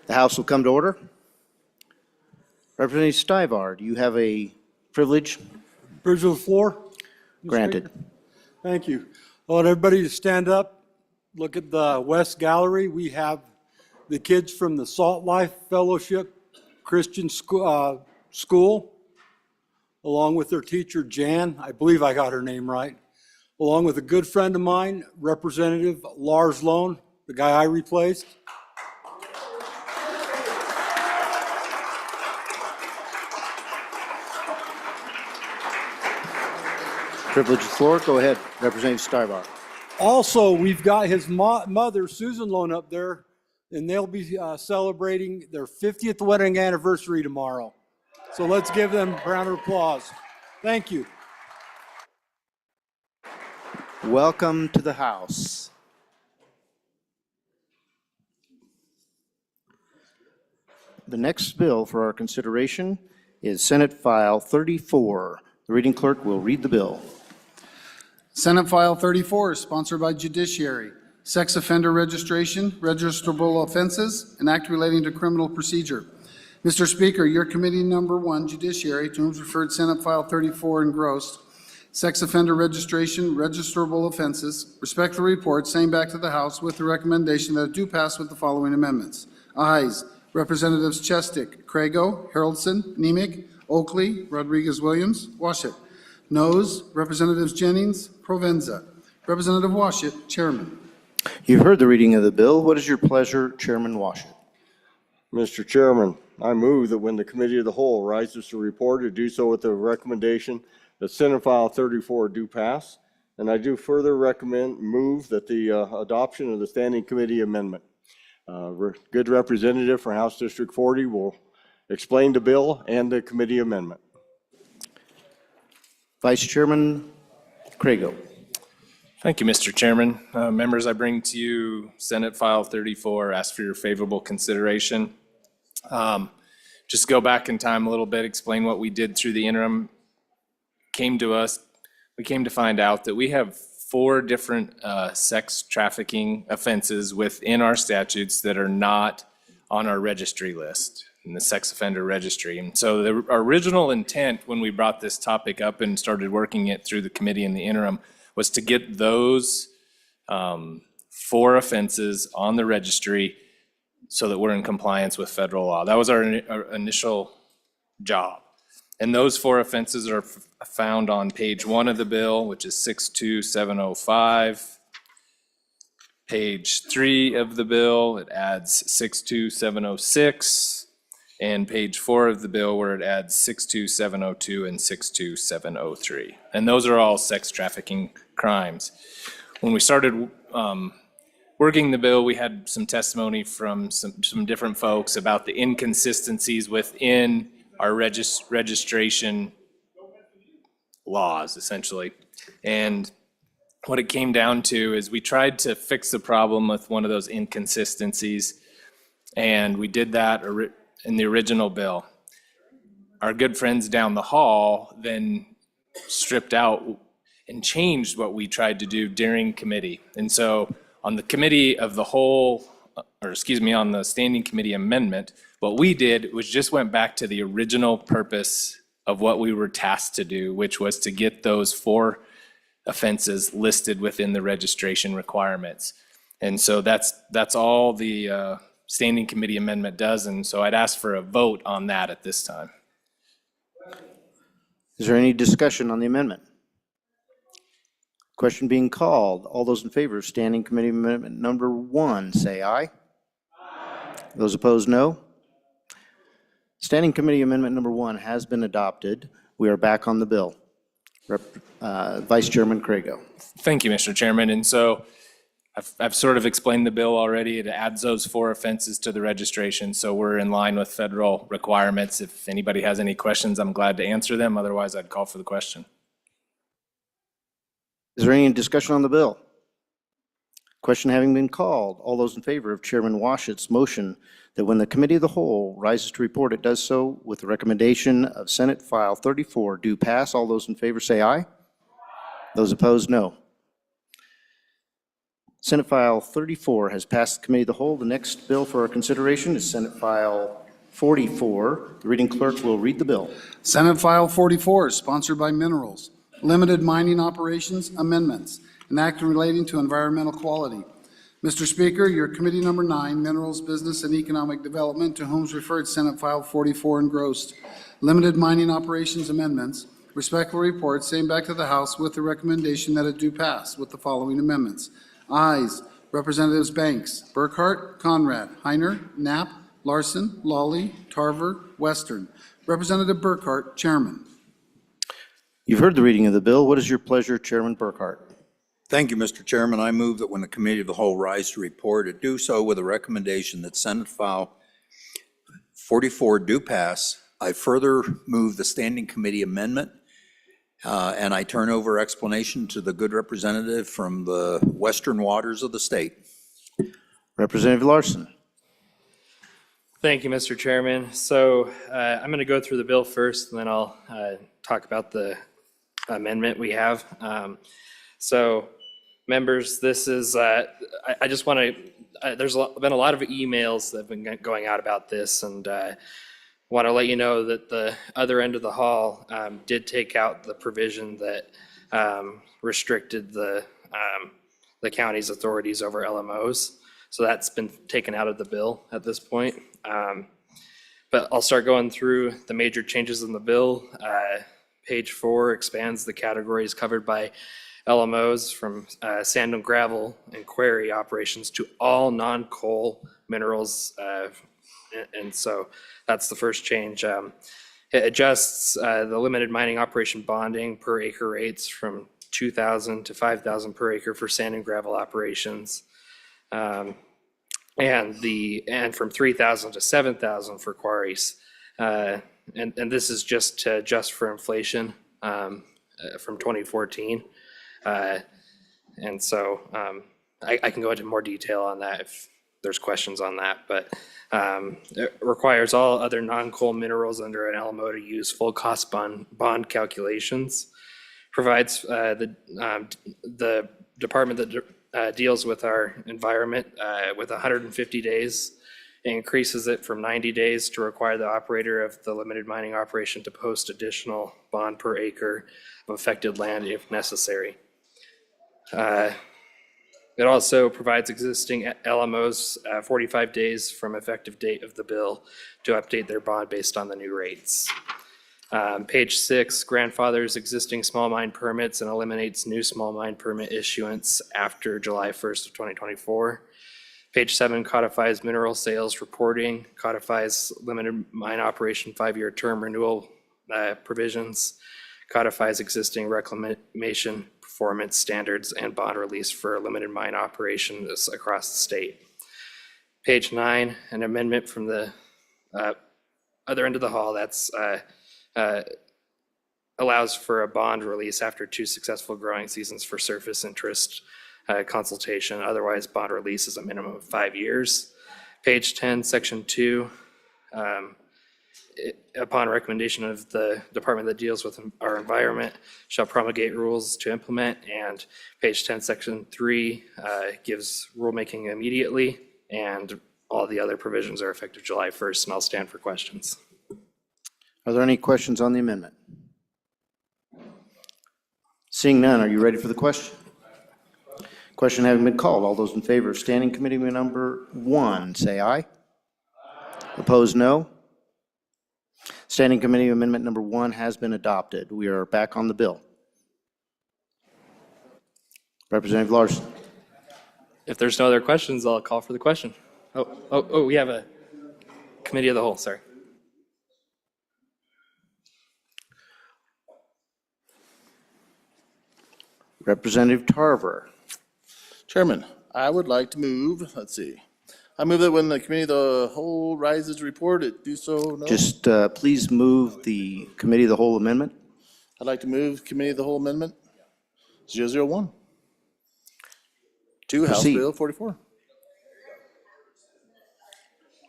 The House will come to order. Representative Stivar, do you have a privilege? Privilege of the floor? Granted. Thank you. I want everybody to stand up. Look at the West Gallery. We have the kids from the Salt Life Fellowship Christian School, along with their teacher, Jan. I believe I got her name right. Along with a good friend of mine, Representative Lars Loan, the guy I replaced. Privilege of the floor. Go ahead, Representative Stivar. Also, we've got his mother, Susan Loan, up there, and they'll be celebrating their 50th wedding anniversary tomorrow. So let's give them a round of applause. Thank you. Welcome to the House. The next bill for our consideration is Senate File 34. The reading clerk will read the bill. Senate File 34 is sponsored by Judiciary. Sex offender registration, registrable offenses, an act relating to criminal procedure. Mr. Speaker, your committee number 1, Judiciary, to whom is referred Senate File 34 engrossed, sex offender registration, registrable offenses, respectfully report, same back to the House with the recommendation that it do pass with the following amendments. Ayes, Representatives Chestick, Crago, Haroldson, Nemec, Oakley, Rodriguez-Williams, Washit. Noes, Representatives Jennings, Provenza. Representative Washit, Chairman. You've heard the reading of the bill. What is your pleasure, Chairman Washit? Mr. Chairman, I move that when the Committee of the Whole rises to report, to do so with the recommendation that Senate File 34 do pass, and I do further move that the adoption of the Standing Committee amendment. Good representative for House District 40 will explain the bill and the committee amendment. Vice Chairman Crago. Thank you, Mr. Chairman. Members, I bring to you Senate File 34, ask for your favorable consideration. Just go back in time a little bit, explain what we did through the interim. We came to find out that we have 4 different sex trafficking offenses within our statutes that are not on our registry list, in the sex offender registry. And so our original intent when we brought this topic up and started working it through the committee in the interim was to get those 4 offenses on the registry so that we're in compliance with federal law. That was our initial job. And those 4 offenses are found on page 1 of the bill, which is 62705. Page 3 of the bill, it adds 62706. And page 4 of the bill where it adds 62702 and 62703. And those are all sex trafficking crimes. When we started working the bill, we had some testimony from some different folks about the inconsistencies within our registration laws, essentially. And what it came down to is we tried to fix the problem with one of those inconsistencies, and we did that in the original bill. Our good friends down the hall then stripped out and changed what we tried to do during committee. And so on the committee of the whole, on the standing committee amendment, what we did was just went back to the original purpose of what we were tasked to do, which was to get those 4 offenses listed within the registration requirements. And so that's all the standing committee amendment does, and so I'd ask for a vote on that at this time. Is there any discussion on the amendment? Question being called. All those in favor of Standing Committee Amendment number 1, say aye. Aye. Those opposed, no. Standing Committee Amendment number 1 has been adopted. We are back on the bill. Vice Chairman Crago. Thank you, Mr. Chairman. And so I've sort of explained the bill already. It adds those 4 offenses to the registration, so we're in line with federal requirements. If anybody has any questions, I'm glad to answer them. Otherwise, I'd call for the question. Is there any discussion on the bill? Question having been called, all those in favor of Chairman Washit's motion that when the Committee of the Whole rises to report, it does so with the recommendation of Senate File 34 do pass. All those in favor say aye. Those opposed, no. Senate File 34 has passed the Committee of the Whole. The next bill for our consideration is Senate File 44. The reading clerk will read the bill. Senate File 44, sponsored by Minerals, Limited Mining Operations Amendments, an act relating to environmental quality. Mr. Speaker, your Committee Number 9, Minerals, Business, and Economic Development, to whom is referred Senate File 44 engrossed, Limited Mining Operations Amendments, respectfully report, same back to the House with the recommendation that it do pass with the following amendments. Ayes, Representatives Banks, Burkhart, Conrad, Heiner, Knapp, Larson, Lawley, Tarver, Western. Representative Burkhart, Chairman. You've heard the reading of the bill. What is your pleasure, Chairman Burkhart? Thank you, Mr. Chairman. I move that when the Committee of the Whole rise to report, it do so with a recommendation that Senate File 44 do pass. I further move the Standing Committee amendment, and I turn over explanation to the good representative from the western waters of the state. Representative Larson. Thank you, Mr. Chairman. So I'm going to go through the bill first, and then I'll talk about the amendment we have. So, members, this is, I just want to, there's been a lot of emails that have been going out about this, and want to let you know that the other end of the hall did take out the provision that restricted the county's authorities over LMOs. So that's been taken out of the bill at this point. But I'll start going through the major changes in the bill. Page 4 expands the categories covered by LMOs from sand and gravel and quarry operations to all non-coal minerals. And so that's the first change. It adjusts the limited mining operation bonding per acre rates from $2,000 to $5,000 per acre for sand and gravel operations. And from $3,000 to $7,000 for quarries. And this is just to adjust for inflation from 2014. And so I can go into more detail on that if there's questions on that, but it requires all other non-coal minerals under an LMO to use full cost bond calculations, provides the department that deals with our environment with 150 days, increases it from 90 days to require the operator of the limited mining operation to post additional bond per acre of affected land if necessary. It also provides existing LMOs 45 days from effective date of the bill to update their bond based on the new rates. Page 6 grandfathers existing small mine permits and eliminates new small mine permit issuance after July 1st of 2024. Page 7 codifies mineral sales reporting, codifies limited mine operation 5-year term renewal provisions, codifies existing reclamation performance standards and bond release for limited mine operations across the state. Page 9, an amendment from the other end of the hall that's allows for a bond release after 2 successful growing seasons for surface interest consultation. Otherwise, bond release is a minimum of 5 years. Page 10, section 2, upon recommendation of the department that deals with our environment, shall promulgate rules to implement. And page 10, section 3 gives rulemaking immediately, and all the other provisions are effective July 1st, and I'll stand for questions. Are there any questions on the amendment? Seeing none, are you ready for the question? Question having been called, all those in favor of Standing Committee Number 1, say aye. Opposed, no. Standing Committee Amendment Number 1 has been adopted. We are back on the bill. Representative Larson. If there's no other questions, I'll call for the question. We have a committee of the whole, sorry. Representative Tarver. Chairman, I would like to move, I move that when the Committee of the Whole rises to report, it do so, no? Just please move the Committee of the Whole amendment. I'd like to move Committee of the Whole Amendment 001 to House Proceed. Bill 44.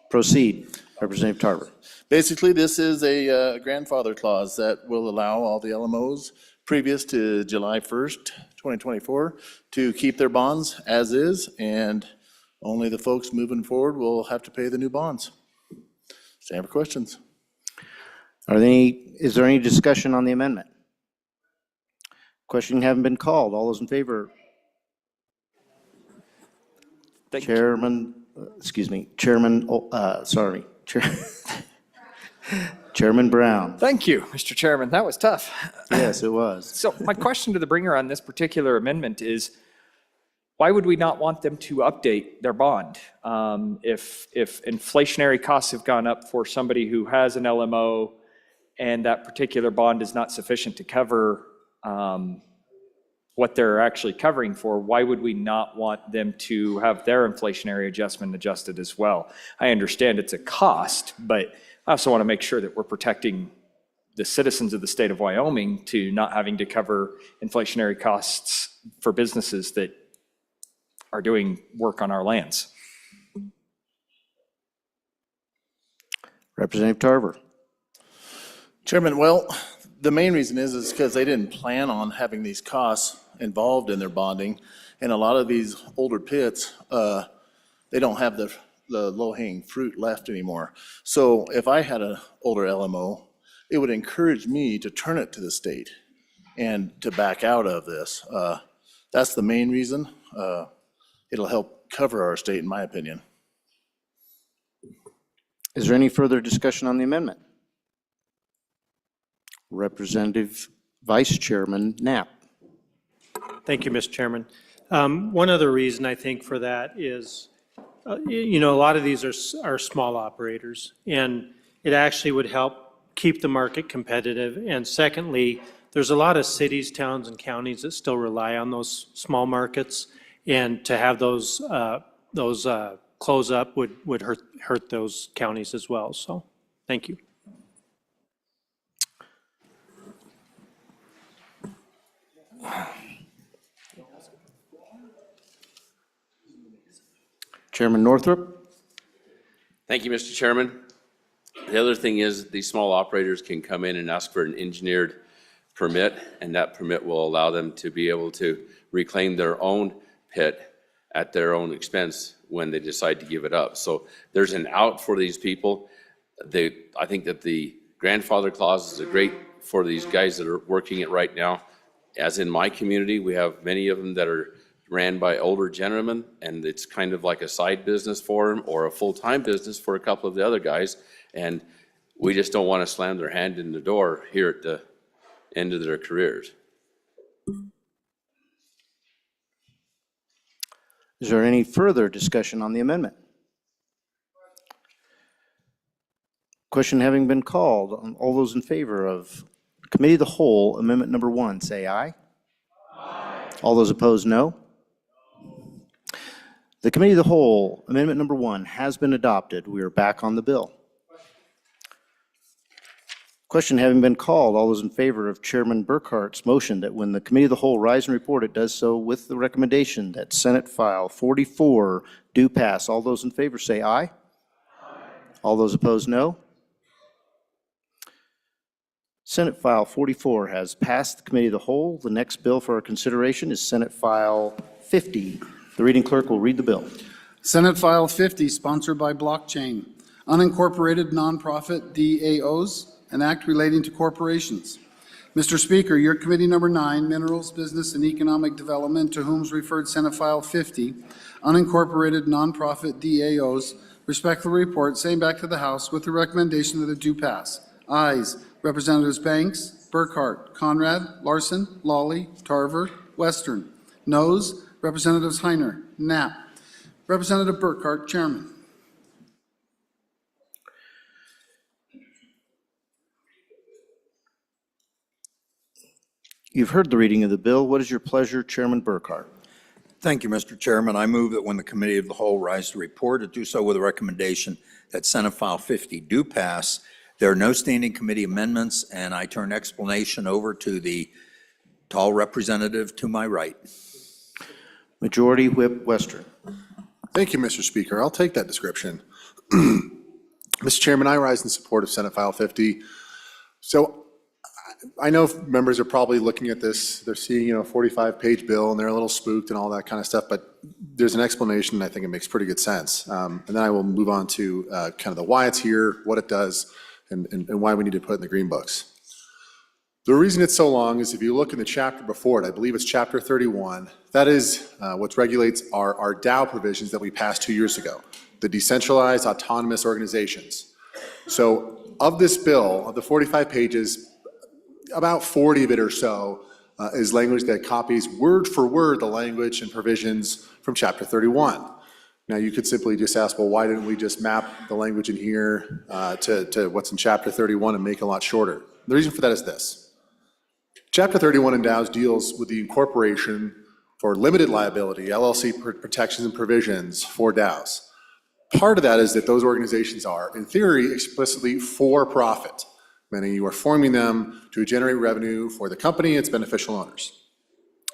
Proceed, Representative Tarver. Basically, this is a grandfather clause that will allow all the LMOs previous to July 1st, 2024 to keep their bonds as is, and only the folks moving forward will have to pay the new bonds. Stand for questions. Is there any discussion on the amendment? Question having been called. All those in favor? Chairman Brown. Thank you, Mr. Chairman. That was tough. Yes, it was. So my question to the bringer on this particular amendment is, why would we not want them to update their bond? If inflationary costs have gone up for somebody who has an LMO and that particular bond is not sufficient to cover what they're actually covering for, why would we not want them to have their inflationary adjustment adjusted as well? I understand it's a cost, but I also want to make sure that we're protecting the citizens of the state of Wyoming to not having to cover inflationary costs for businesses that are doing work on our lands. Representative Tarver. Chairman, well, the main reason is because they didn't plan on having these costs involved in their bonding. And a lot of these older pits, they don't have the low-hanging fruit left anymore. So if I had an older LMO, it would encourage me to turn it to the state and to back out of this. That's the main reason. It'll help cover our state, in my opinion. Is there any further discussion on the amendment? Representative Vice Chairman Knapp. Thank you, Mr. Chairman. One other reason I think for that is, a lot of these are small operators, and it actually would help keep the market competitive. And secondly, there's a lot of cities, towns, and counties that still rely on those small markets, and to have those close up would hurt those counties as well. So, thank you. Chairman Northrup. Thank you, Mr. Chairman. The other thing is these small operators can come in and ask for an engineered permit, and that permit will allow them to be able to reclaim their own pit at their own expense when they decide to give it up. So there's an out for these people. I think that the grandfather clause is great for these guys that are working it right now. As in my community, we have many of them that are ran by older gentlemen, and it's kind of like a side business for them or a full-time business for a couple of the other guys. And we just don't want to slam their hand in the door here at the end of their careers. Is there any further discussion on the amendment? Question having been called, all those in favor of Committee of the Whole, Amendment Number 1, say aye. Aye. All those opposed, no. The Committee of the Whole, Amendment Number 1, has been adopted. We are back on the bill. Question having been called, all those in favor of Chairman Burkhart's motion that when the Committee of the Whole rise and report, it does so with the recommendation that Senate File 44 do pass. All those in favor say aye. Aye. All those opposed, no. Senate File 44 has passed the Committee of the Whole. The next bill for our consideration is Senate File 50. The reading clerk will read the bill. Senate File 50, sponsored by Blockchain, Unincorporated Nonprofit DAOs, an act relating to corporations. Mr. Speaker, your Committee Number 9, Minerals, Business, and Economic Development, to whom is referred Senate File 50, Unincorporated Nonprofit DAOs, respectfully report, same back to the House with the recommendation that it do pass. Ayes, Representatives Banks, Burkhart, Conrad, Larson, Lawley, Tarver, Western. Noes, Representatives Heiner, Knapp. Representative Burkhart, Chairman. You've heard the reading of the bill. What is your pleasure, Chairman Burkhart? Thank you, Mr. Chairman. I move that when the Committee of the Whole rise to report, it do so with a recommendation that Senate File 50 do pass. There are no standing committee amendments, and I turn explanation over to the tall representative to my right. Majority Whip Western. Thank you, Mr. Speaker. I'll take that description. Mr. Chairman, I rise in support of Senate File 50. So I know members are probably looking at this, they're seeing, a 45-page bill, and they're a little spooked and all that kind of stuff, but there's an explanation, and I think it makes pretty good sense. And then I will move on to kind of the why it's here, what it does, and why we need to put it in the green books. The reason it's so long is if you look in the chapter before it, I believe it's chapter 31, that is what regulates our DAO provisions that we passed 2 years ago, the decentralized autonomous organizations. So of this bill, of the 45 pages, about 40 of it or so is language that copies word for word the language and provisions from chapter 31. Now, you could simply just ask, well, why didn't we just map the language in here to what's in chapter 31 and make it a lot shorter? The reason for that is this. Chapter 31 in DAOs deals with the incorporation for limited liability, LLC protections and provisions for DAOs. Part of that is that those organizations are, in theory, explicitly for profit, meaning you are forming them to generate revenue for the company and its beneficial owners.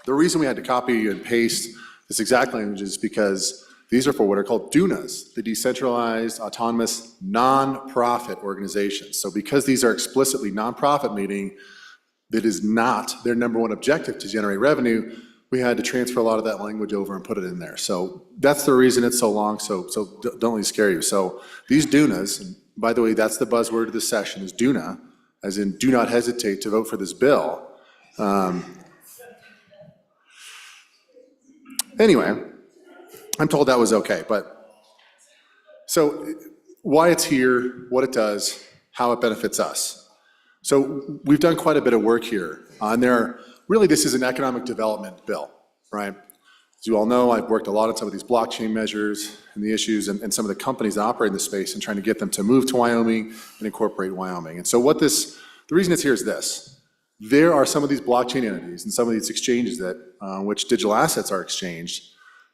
The reason we had to copy and paste this exact language is because these are for what are called DUNAs, the decentralized, autonomous, non-profit organizations. So because these are explicitly non-profit, meaning that is not their number one objective to generate revenue, we had to transfer a lot of that language over and put it in there. So that's the reason it's so long, so don't let me scare you. So these DUNAs, and by the way, that's the buzzword of this session, is DUNA, as in do not hesitate to vote for this bill. Anyway, I'm told that was okay, but so why it's here, what it does, how it benefits us. So we've done quite a bit of work here on there. Really, this is an economic development bill, right? As you all know, I've worked a lot on some of these blockchain measures and the issues and some of the companies that operate in the space and trying to get them to move to Wyoming and incorporate Wyoming. And so the reason it's here is this. There are some of these blockchain entities and some of these exchanges that, which digital assets are exchanged,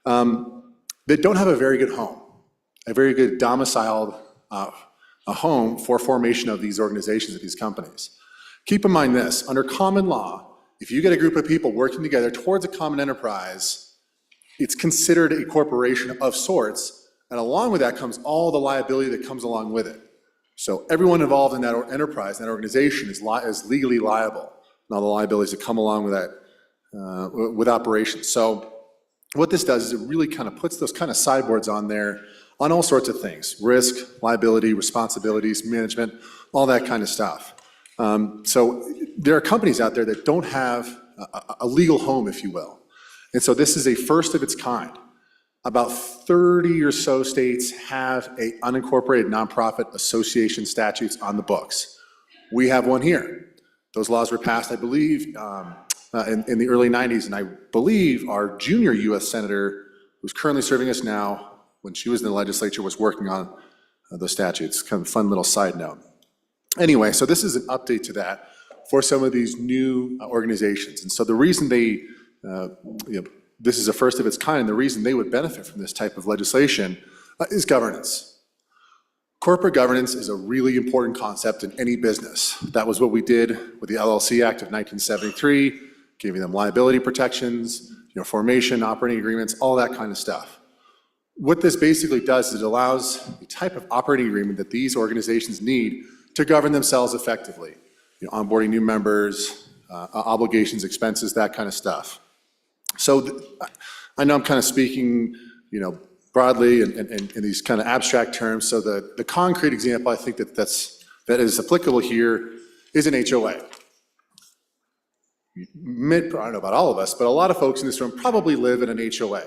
that don't have a very good home, a very good domiciled a home for formation of these organizations, of these companies. Keep in mind this, under common law, if you get a group of people working together towards a common enterprise, it's considered a corporation of sorts, and along with that comes all the liability that comes along with it. So everyone involved in that enterprise, that organization is legally liable, and all the liabilities that come along with that, with operations. So what this does is it really kind of puts those kind of sideboards on there on all sorts of things, risk, liability, responsibilities, management, all that kind of stuff. So there are companies out there that don't have a legal home, if you will. And so this is a first of its kind. About 30 or so states have a unincorporated nonprofit association statutes on the books. We have one here. Those laws were passed, I believe, in the early 90s, and I believe our junior US Senator, who's currently serving us now, when she was in the legislature, was working on those statutes. Kind of a fun little side note. Anyway, so this is an update to that for some of these new organizations. And so the reason they, this is a first of its kind, and the reason they would benefit from this type of legislation is governance. Corporate governance is a really important concept in any business. That was what we did with the LLC Act of 1973, giving them liability protections, formation, operating agreements, all that kind of stuff. What this basically does is it allows the type of operating agreement that these organizations need to govern themselves effectively. Onboarding new members, obligations, expenses, that kind of stuff. So I know I'm kind of speaking, broadly and in these kind of abstract terms. So the concrete example I think that is applicable here is an HOA. I don't know about all of us, but a lot of folks in this room probably live in an HOA.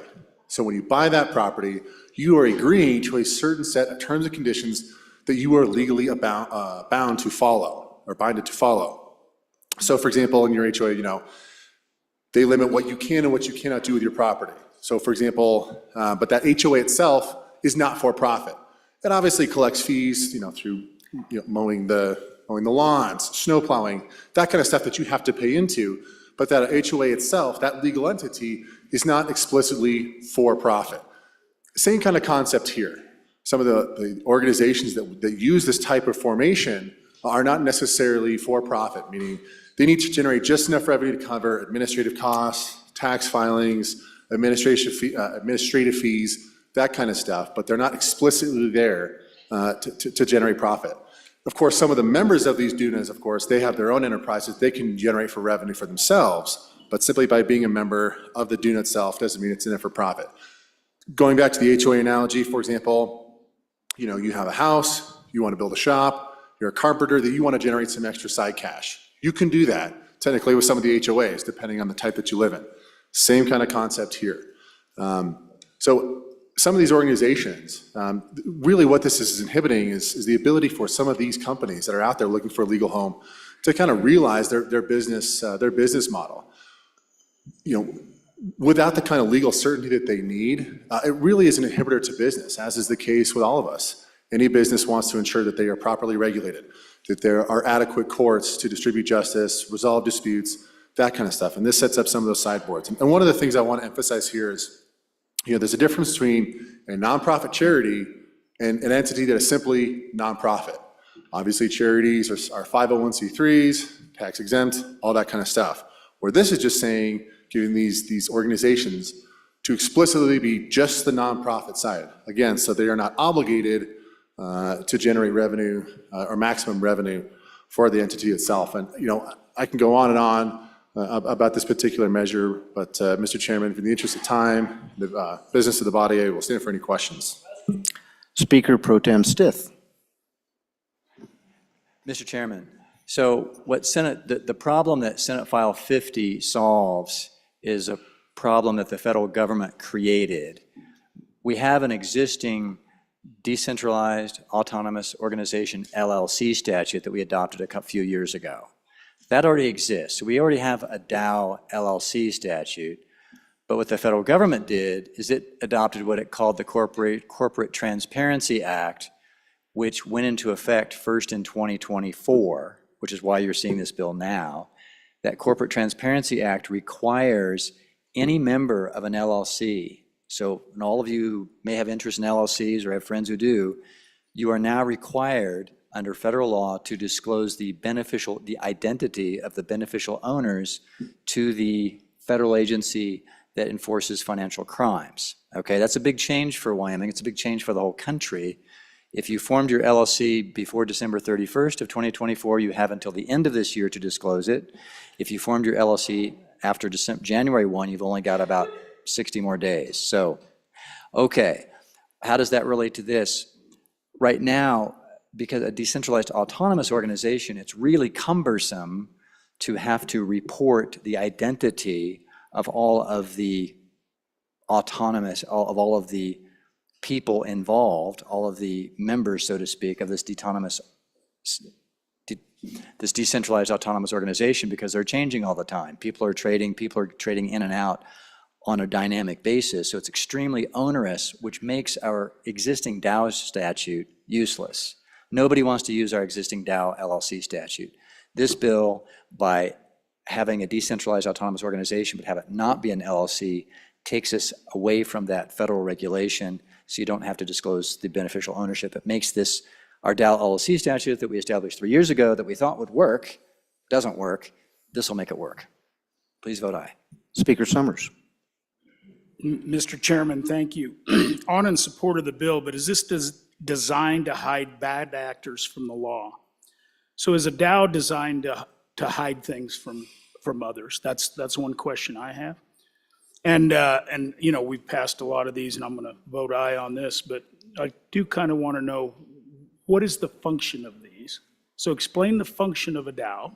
So when you buy that property, you are agreeing to a certain set of terms and conditions that you are legally bound to follow or binded to follow. So for example, in your HOA, they limit what you can and what you cannot do with your property. So for example, but that HOA itself is not for profit. It obviously collects fees, through mowing the lawns, snow plowing, that kind of stuff that you have to pay into. But that HOA itself, that legal entity, is not explicitly for profit. Same kind of concept here. Some of the organizations that use this type of formation are not necessarily for profit, meaning they need to generate just enough revenue to cover administrative costs, tax filings, administrative fees, that kind of stuff, but they're not explicitly there to generate profit. Of course, some of the members of these DUNAs, of course, they have their own enterprises they can generate for revenue for themselves, but simply by being a member of the DUNA itself doesn't mean it's in it for profit. Going back to the HOA analogy, for example, you have a house, you want to build a shop, you're a carpenter that you want to generate some extra side cash. You can do that technically with some of the HOAs, depending on the type that you live in. Same kind of concept here. So some of these organizations, really what this is inhibiting is the ability for some of these companies that are out there looking for a legal home to kind of realize their business model. Without the kind of legal certainty that they need, it really is an inhibitor to business, as is the case with all of us. Any business wants to ensure that they are properly regulated, that there are adequate courts to distribute justice, resolve disputes, that kind of stuff. And this sets up some of those sideboards. And one of the things I want to emphasize here is, there's a difference between a nonprofit charity and an entity that is simply nonprofit. Obviously, charities are 501c3s, tax exempt, all that kind of stuff. Where this is just saying, giving these organizations to explicitly be just the nonprofit side. Again, so they are not obligated to generate revenue or maximum revenue for the entity itself. And, I can go on and on about this particular measure, but Mr. Chairman, in the interest of time, the business of the body, I will stand for any questions. Speaker Pro Tem Stith. Mr. Chairman, so the problem that Senate File 50 solves is a problem that the federal government created. We have an existing decentralized autonomous organization LLC statute that we adopted a few years ago. That already exists. So we already have a DAO LLC statute, but what the federal government did is it adopted what it called the Corporate Transparency Act, which went into effect first in 2024, which is why you're seeing this bill now. That Corporate Transparency Act requires any member of an LLC, so and all of you who may have interest in LLCs or have friends who do, you are now required under federal law to disclose the identity of the beneficial owners to the federal agency that enforces financial crimes. Okay, that's a big change for Wyoming. It's a big change for the whole country. If you formed your LLC before December 31st of 2024, you have until the end of this year to disclose it. If you formed your LLC after January 1, you've only got about 60 more days. So, okay, how does that relate to this? Right now, because a decentralized autonomous organization, it's really cumbersome to have to report the identity of all of the all of the people involved, all of the members, so to speak, of this decentralized autonomous organization, because they're changing all the time. People are trading in and out on a dynamic basis. So it's extremely onerous, which makes our existing DAO statute useless. Nobody wants to use our existing DAO LLC statute. This bill, by having a decentralized autonomous organization but have it not be an LLC, takes us away from that federal regulation, so you don't have to disclose the beneficial ownership. It makes this, our DAO LLC statute that we established 3 years ago that we thought would work, doesn't work. This will make it work. Please vote aye. Speaker Summers. Mr. Chairman, thank you. On in support of the bill, but is this designed to hide bad actors from the law? So is a DAO designed to hide things from others? That's one question I have. And we've passed a lot of these, and I'm going to vote aye on this, but I do kind of want to know, what is the function of these? So explain the function of a DAO.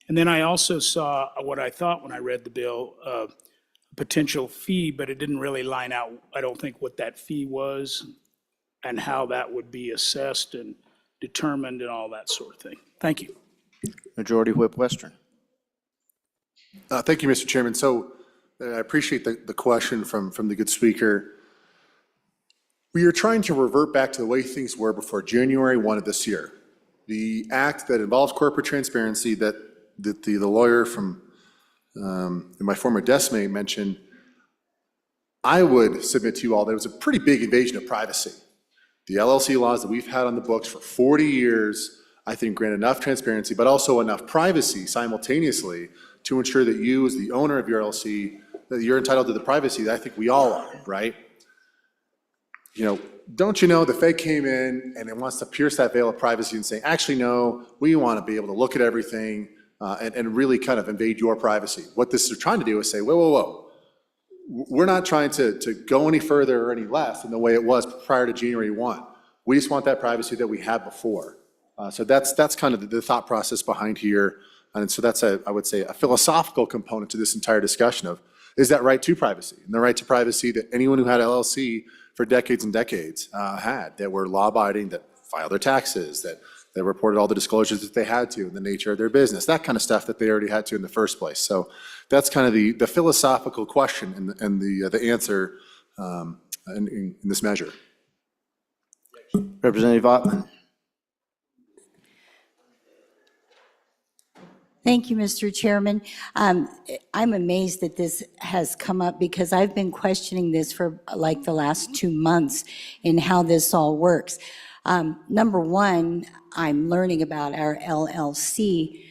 And then I also saw what I thought when I read the bill, potential fee, but it didn't really line out, I don't think, what that fee was and how that would be assessed and determined and all that sort of thing. Thank you. Majority Whip Western. Thank you, Mr. Chairman. So I appreciate the question from the good speaker. We are trying to revert back to the way things were before January 1 of this year. The act that involves corporate transparency that the lawyer from my former desk mate mentioned, I would submit to you all that it was a pretty big invasion of privacy. The LLC laws that we've had on the books for 40 years, I think, grant enough transparency, but also enough privacy simultaneously to ensure that you, as the owner of your LLC, that you're entitled to the privacy that I think we all are, right? don't you know the Fed came in and it wants to pierce that veil of privacy and say, actually, no, we want to be able to look at everything and really kind of invade your privacy. What this is trying to do is say, whoa, whoa, whoa. We're not trying to go any further or any less than the way it was prior to January 1. We just want that privacy that we had before. So that's kind of the thought process behind here. And so that's, I would say, a philosophical component to this entire discussion of, is that right to privacy? And the right to privacy that anyone who had LLC for decades and decades had, that were law-abiding, that filed their taxes, that they reported all the disclosures that they had to in the nature of their business, that kind of stuff that they already had to in the first place. So that's kind of the philosophical question and the answer in this measure. Representative Ottman. Thank you, Mr. Chairman. I'm amazed that this has come up because I've been questioning this for like the last 2 months in how this all works. Number one, I'm learning about our LLC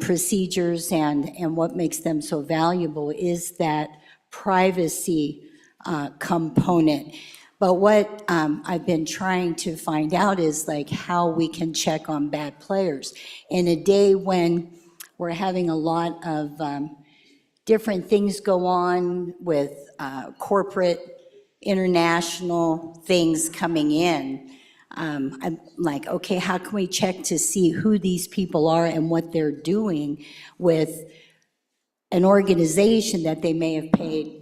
procedures and what makes them so valuable is that privacy component. But what I've been trying to find out is like how we can check on bad players. In a day when we're having a lot of different things go on with corporate, international things coming in. I'm like, okay, how can we check to see who these people are and what they're doing with an organization that they may have paid,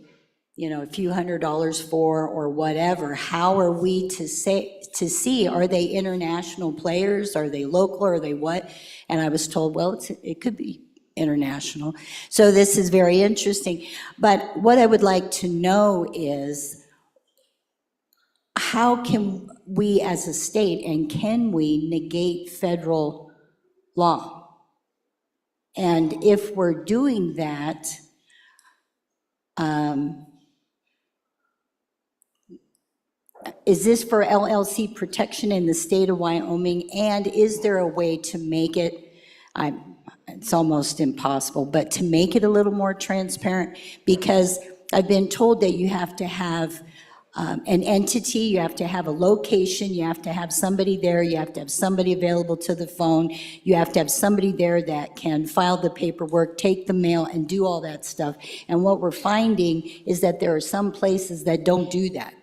a few $100s for or whatever? How are we to see, are they international players? Are they local? Are they what? And I was told, well, it could be international. So this is very interesting. But what I would like to know is, how can we as a state, and can we negate federal law? And if we're doing that, is this for LLC protection in the state of Wyoming? And is there a way to make it, it's almost impossible, but to make it a little more transparent? Because I've been told that you have to have an entity, you have to have a location, you have to have somebody there, you have to have somebody available to the phone, you have to have somebody there that can file the paperwork, take the mail, and do all that stuff. And what we're finding is that there are some places that don't do that.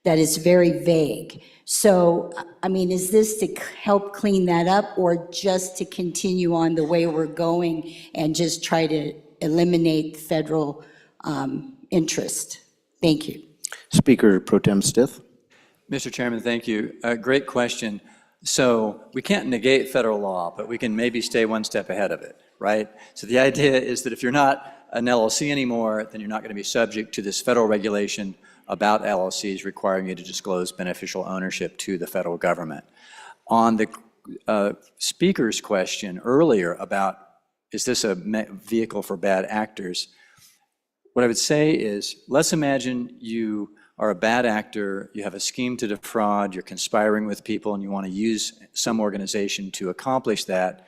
That is very vague. So, I mean, is this to help clean that up or just to continue on the way we're going and just try to eliminate federal interest? Thank you. Speaker Pro Tem Stith. Mr. Chairman, thank you. Great question. So we can't negate federal law, but we can maybe stay one step ahead of it, right? So the idea is that if you're not an LLC anymore, then you're not going to be subject to this federal regulation about LLCs requiring you to disclose beneficial ownership to the federal government. On the speaker's question earlier about, is this a vehicle for bad actors? What I would say is, let's imagine you are a bad actor, you have a scheme to defraud, you're conspiring with people, and you want to use some organization to accomplish that.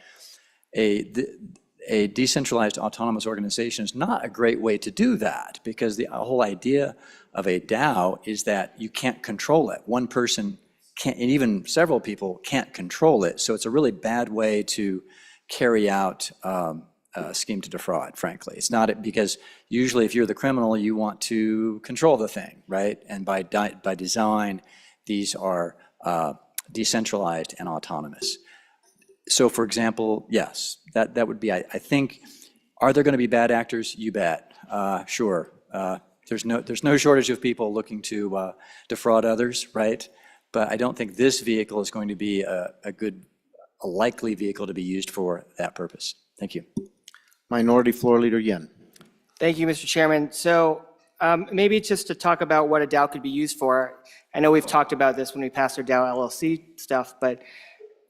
A decentralized autonomous organization is not a great way to do that, because the whole idea of a DAO is that you can't control it. One person can't, and even several people can't control it. So it's a really bad way to carry out a scheme to defraud, frankly. It's not, because usually if you're the criminal, you want to control the thing, right? And by design, these are decentralized and autonomous. So for example, yes, that would be, I think, are there going to be bad actors? You bet, sure. There's no shortage of people looking to defraud others, right? But I don't think this vehicle is going to be a likely vehicle to be used for that purpose. Thank you. Minority Floor Leader Yen. Thank you, Mr. Chairman. So maybe just to talk about what a DAO could be used for. I know we've talked about this when we passed our DAO LLC stuff, but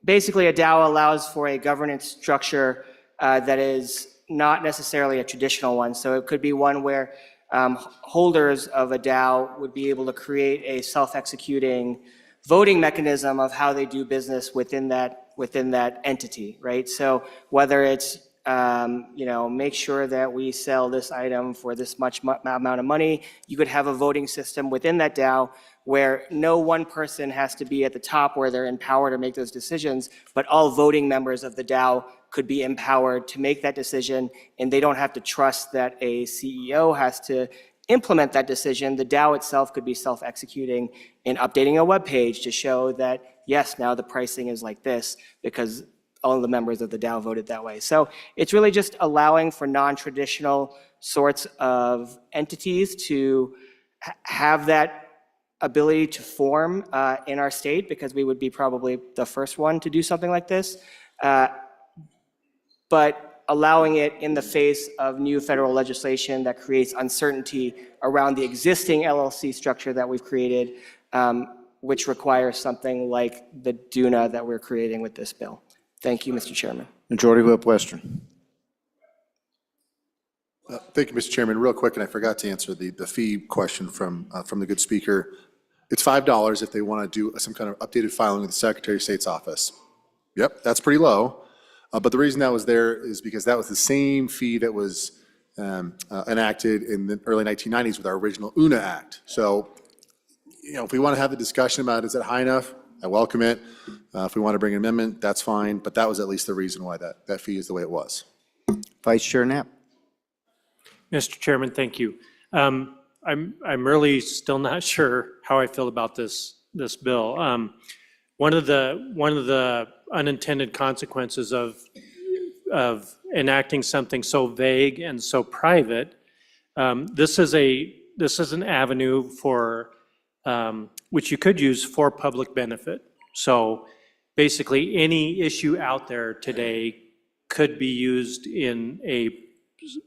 basically a DAO allows for a governance structure that is not necessarily a traditional one. So it could be one where holders of a DAO would be able to create a self-executing voting mechanism of how they do business within that entity, right? So whether it's make sure that we sell this item for this much amount of money. You could have a voting system within that DAO where no one person has to be at the top where they're empowered to make those decisions, but all voting members of the DAO could be empowered to make that decision, and they don't have to trust that a CEO has to implement that decision. The DAO itself could be self-executing and updating a web page to show that, yes, now the pricing is like this because all of the members of the DAO voted that way. So it's really just allowing for non-traditional sorts of entities to have that ability to form in our state, because we would be probably the first one to do something like this. But allowing it in the face of new federal legislation that creates uncertainty around the existing LLC structure that we've created, which requires something like the DUNA that we're creating with this bill. Thank you, Mr. Chairman. Majority Whip Western. Thank you, Mr. Chairman. Real quick, and I forgot to answer the fee question from the good speaker. It's $5 if they want to do some kind of updated filing with the Secretary of State's office. Yep, that's pretty low. But the reason that was there is because that was the same fee that was enacted in the early 1990s with our original UNA Act. So, if we want to have the discussion about is it high enough, I welcome it. If we want to bring an amendment, that's fine. But that was at least the reason why that fee is the way it was. Vice Chair Knapp. Mr. Chairman, thank you. I'm really still not sure how I feel about this bill. One of the unintended consequences of enacting something so vague and so private, this is an avenue for which you could use for public benefit. So basically, any issue out there today could be used in a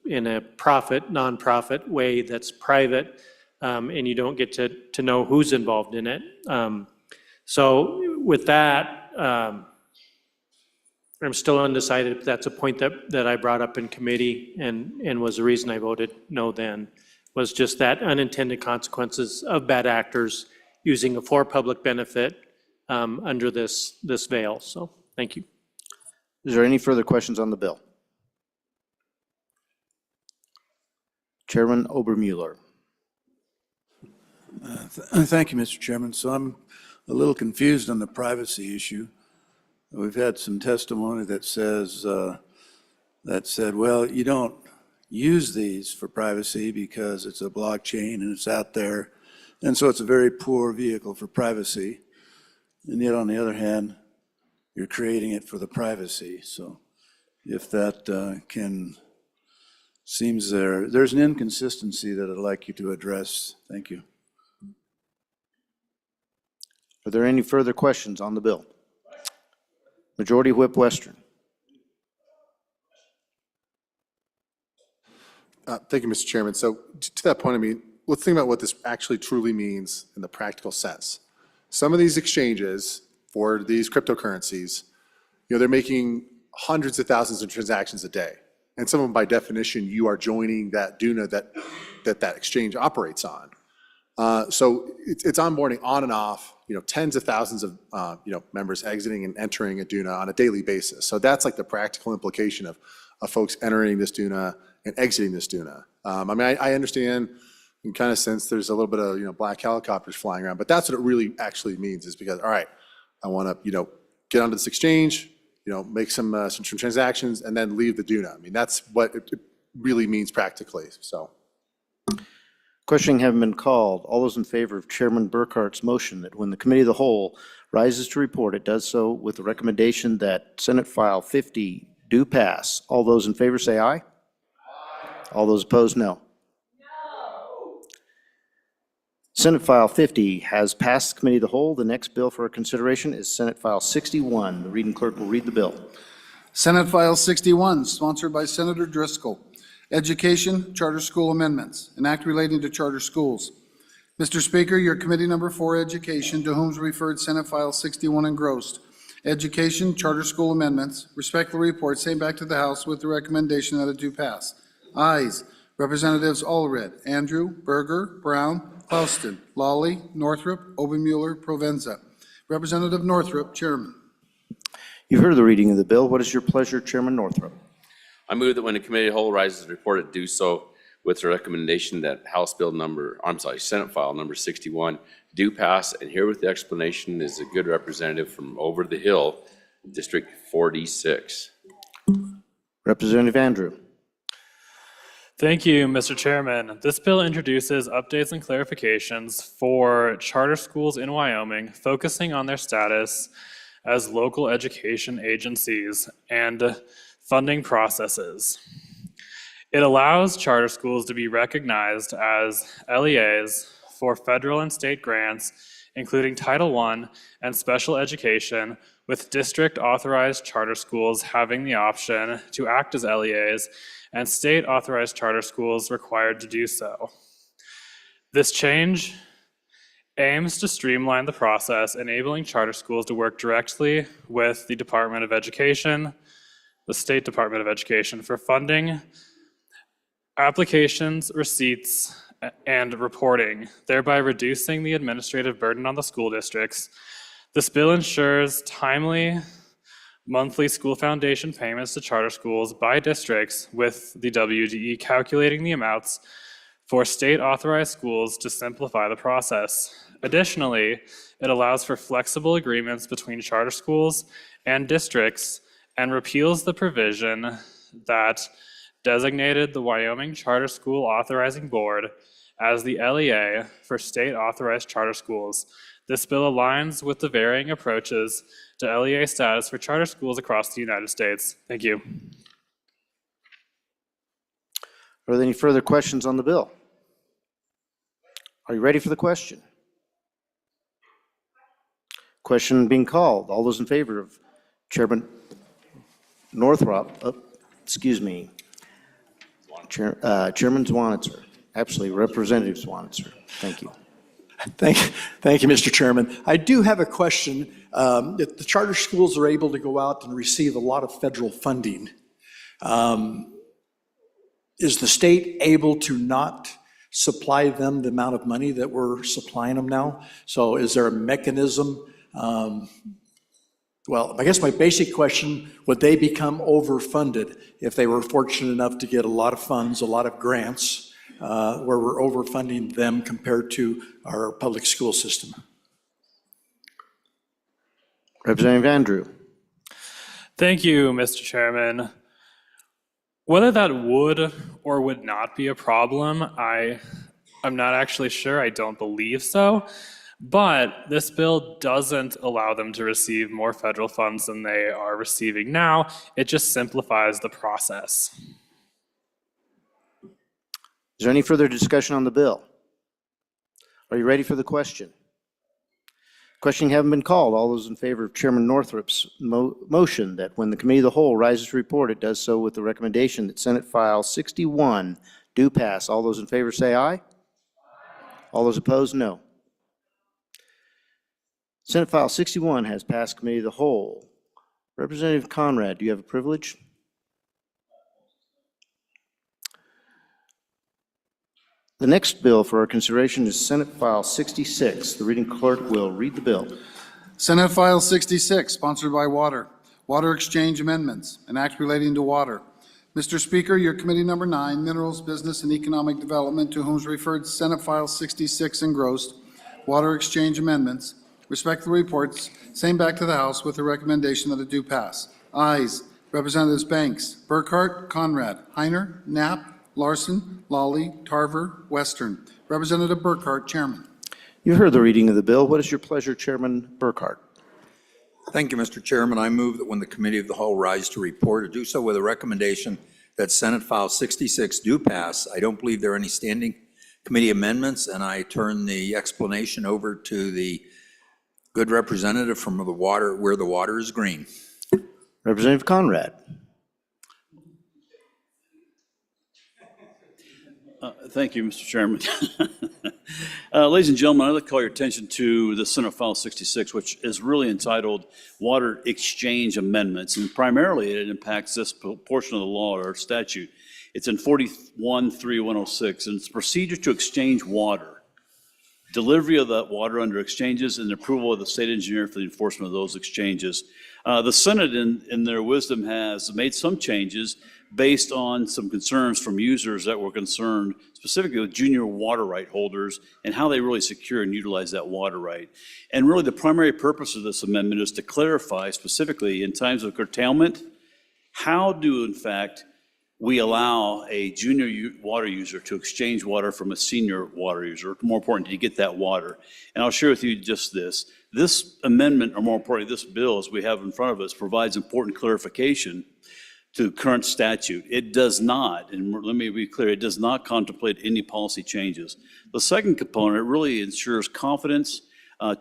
nonprofit way that's private, and you don't get to know who's involved in it. So with that, I'm still undecided if that's a point that I brought up in committee and was the reason I voted no then, was just that unintended consequences of bad actors using a for public benefit under this veil. So thank you. Is there any further questions on the bill? Chairman Obermuller. Thank you, Mr. Chairman. So I'm a little confused on the privacy issue. We've had some testimony that said, well, you don't use these for privacy because it's a blockchain and it's out there, and so it's a very poor vehicle for privacy. And yet, on the other hand, you're creating it for the privacy. So if that seems there's an inconsistency that I'd like you to address. Thank you. Are there any further questions on the bill? Majority Whip Western. Thank you, Mr. Chairman. So to that point, let's think about what this actually truly means in the practical sense. Some of these exchanges for these cryptocurrencies, they're making hundreds of thousands of transactions a day. And some of them, by definition, you are joining that DUNA that exchange operates on. So it's onboarding on and off, tens of thousands of, members exiting and entering a DUNA on a daily basis. So that's like the practical implication of folks entering this DUNA and exiting this DUNA. I understand and kind of sense there's a little bit of, black helicopters flying around, but that's what it really actually means, is because, all right, I want to, get onto this exchange, make some transactions and then leave the DUNA. That's what it really means practically, so. Questioning having been called, all those in favor of Chairman Burkhart's motion that when the Committee of the Whole rises to report, it does so with the recommendation that Senate File 50 do pass. All those in favor say aye. Aye. All those opposed, no. No. Senate File 50 has passed the Committee of the Whole. The next bill for our consideration is Senate File 61. The reading clerk will read the bill. Senate File 61, sponsored by Senator Driscoll. Education, Charter School Amendments, an act relating to charter schools. Mr. Speaker, your Committee Number 4, Education, to whom is referred Senate File 61 engrossed. Education, Charter School Amendments, respectfully report same back to the House with the recommendation that it do pass. Ayes, Representatives Allred, Andrew, Berger, Brown, Houston, Lawley, Northrup, Obermuller, Provenza. Representative Northrup, Chairman. You've heard the reading of the bill. What is your pleasure, Chairman Northrup? I move that when the committee of the whole rises to report it, do so with the recommendation that Senate file number 61 do pass, and here with the explanation is a good representative from over the hill, District 46. Representative Andrew. Thank you, Mr. Chairman. This bill introduces updates and clarifications for charter schools in Wyoming, focusing on their status as local education agencies and funding processes. It allows charter schools to be recognized as LEAs for federal and state grants, including Title I and special education, with district-authorized charter schools having the option to act as LEAs and state-authorized charter schools required to do so. This change aims to streamline the process, enabling charter schools to work directly with the Department of Education, the State Department of Education, for funding, applications, receipts, and reporting, thereby reducing the administrative burden on the school districts. This bill ensures timely monthly school foundation payments to charter schools by districts, with the WDE calculating the amounts for state-authorized schools to simplify the process. Additionally, it allows for flexible agreements between charter schools and districts and repeals the provision that designated the Wyoming Charter School Authorizing Board as the LEA for state-authorized charter schools. This bill aligns with the varying approaches to LEA status for charter schools across the United States. Thank you. Are there any further questions on the bill? Are you ready for the question? Question being called. All those in favor of Chairman Northrop, Chairman Zwanitzer, actually Representative Zwanitzer. Thank you. Thank you, Mr. Chairman. I do have a question. If the charter schools are able to go out and receive a lot of federal funding, is the state able to not supply them the amount of money that we're supplying them now? So is there a mechanism? Well, I guess my basic question, would they become overfunded if they were fortunate enough to get a lot of funds, a lot of grants, where we're overfunding them compared to our public school system? Representative Andrew. Thank you, Mr. Chairman. Whether that would or would not be a problem, I'm not actually sure. I don't believe so. But this bill doesn't allow them to receive more federal funds than they are receiving now. It just simplifies the process. Is there any further discussion on the bill? Are you ready for the question? Question having been called. All those in favor of Chairman Northrop's motion that when the Committee of the Whole rises to report, it does so with the recommendation that Senate File 61 do pass. All those in favor say aye. All those opposed, no. Senate File 61 has passed Committee of the Whole. Representative Conrad, do you have a privilege? The next bill for our consideration is Senate File 66. The reading clerk will read the bill. Senate File 66, sponsored by Water Exchange Amendments, an act relating to water. Mr. Speaker, your committee number 9, Minerals, Business, and Economic Development, to whom is referred Senate File 66 engrossed, Water Exchange Amendments, respectfully reports, same back to the House with the recommendation that it do pass. Ayes, Representatives Banks, Burkhart, Conrad, Heiner, Knapp, Larson, Lawley, Tarver, Western. Representative Burkhart, Chairman. You heard the reading of the bill. What is your pleasure, Chairman Burkhart? Thank you, Mr. Chairman. I move that when the Committee of the Whole rise to report, to do so with a recommendation that Senate File 66 do pass. I don't believe there are any standing committee amendments, and I turn the explanation over to the good representative from the water, where the water is green. Representative Conrad. Thank you, Mr. Chairman. Ladies and gentlemen, I'd like to call your attention to the Senate File 66, which is really entitled Water Exchange Amendments, and primarily it impacts this portion of the law or statute. It's in 41-3106, and it's procedure to exchange water, delivery of that water under exchanges, and approval of the state engineer for the enforcement of those exchanges. The Senate, in their wisdom, has made some changes, based on some concerns from users that were concerned specifically with junior water right holders and how they really secure and utilize that water right. And really the primary purpose of this amendment is to clarify specifically in times of curtailment, how do in fact we allow a junior water user to exchange water from a senior water user, more important, to get that water. And I'll share with you just this. This amendment, or more importantly, this bill as we have in front of us, provides important clarification to the current statute. It does not, and let me be clear, it does not contemplate any policy changes. The second component really ensures confidence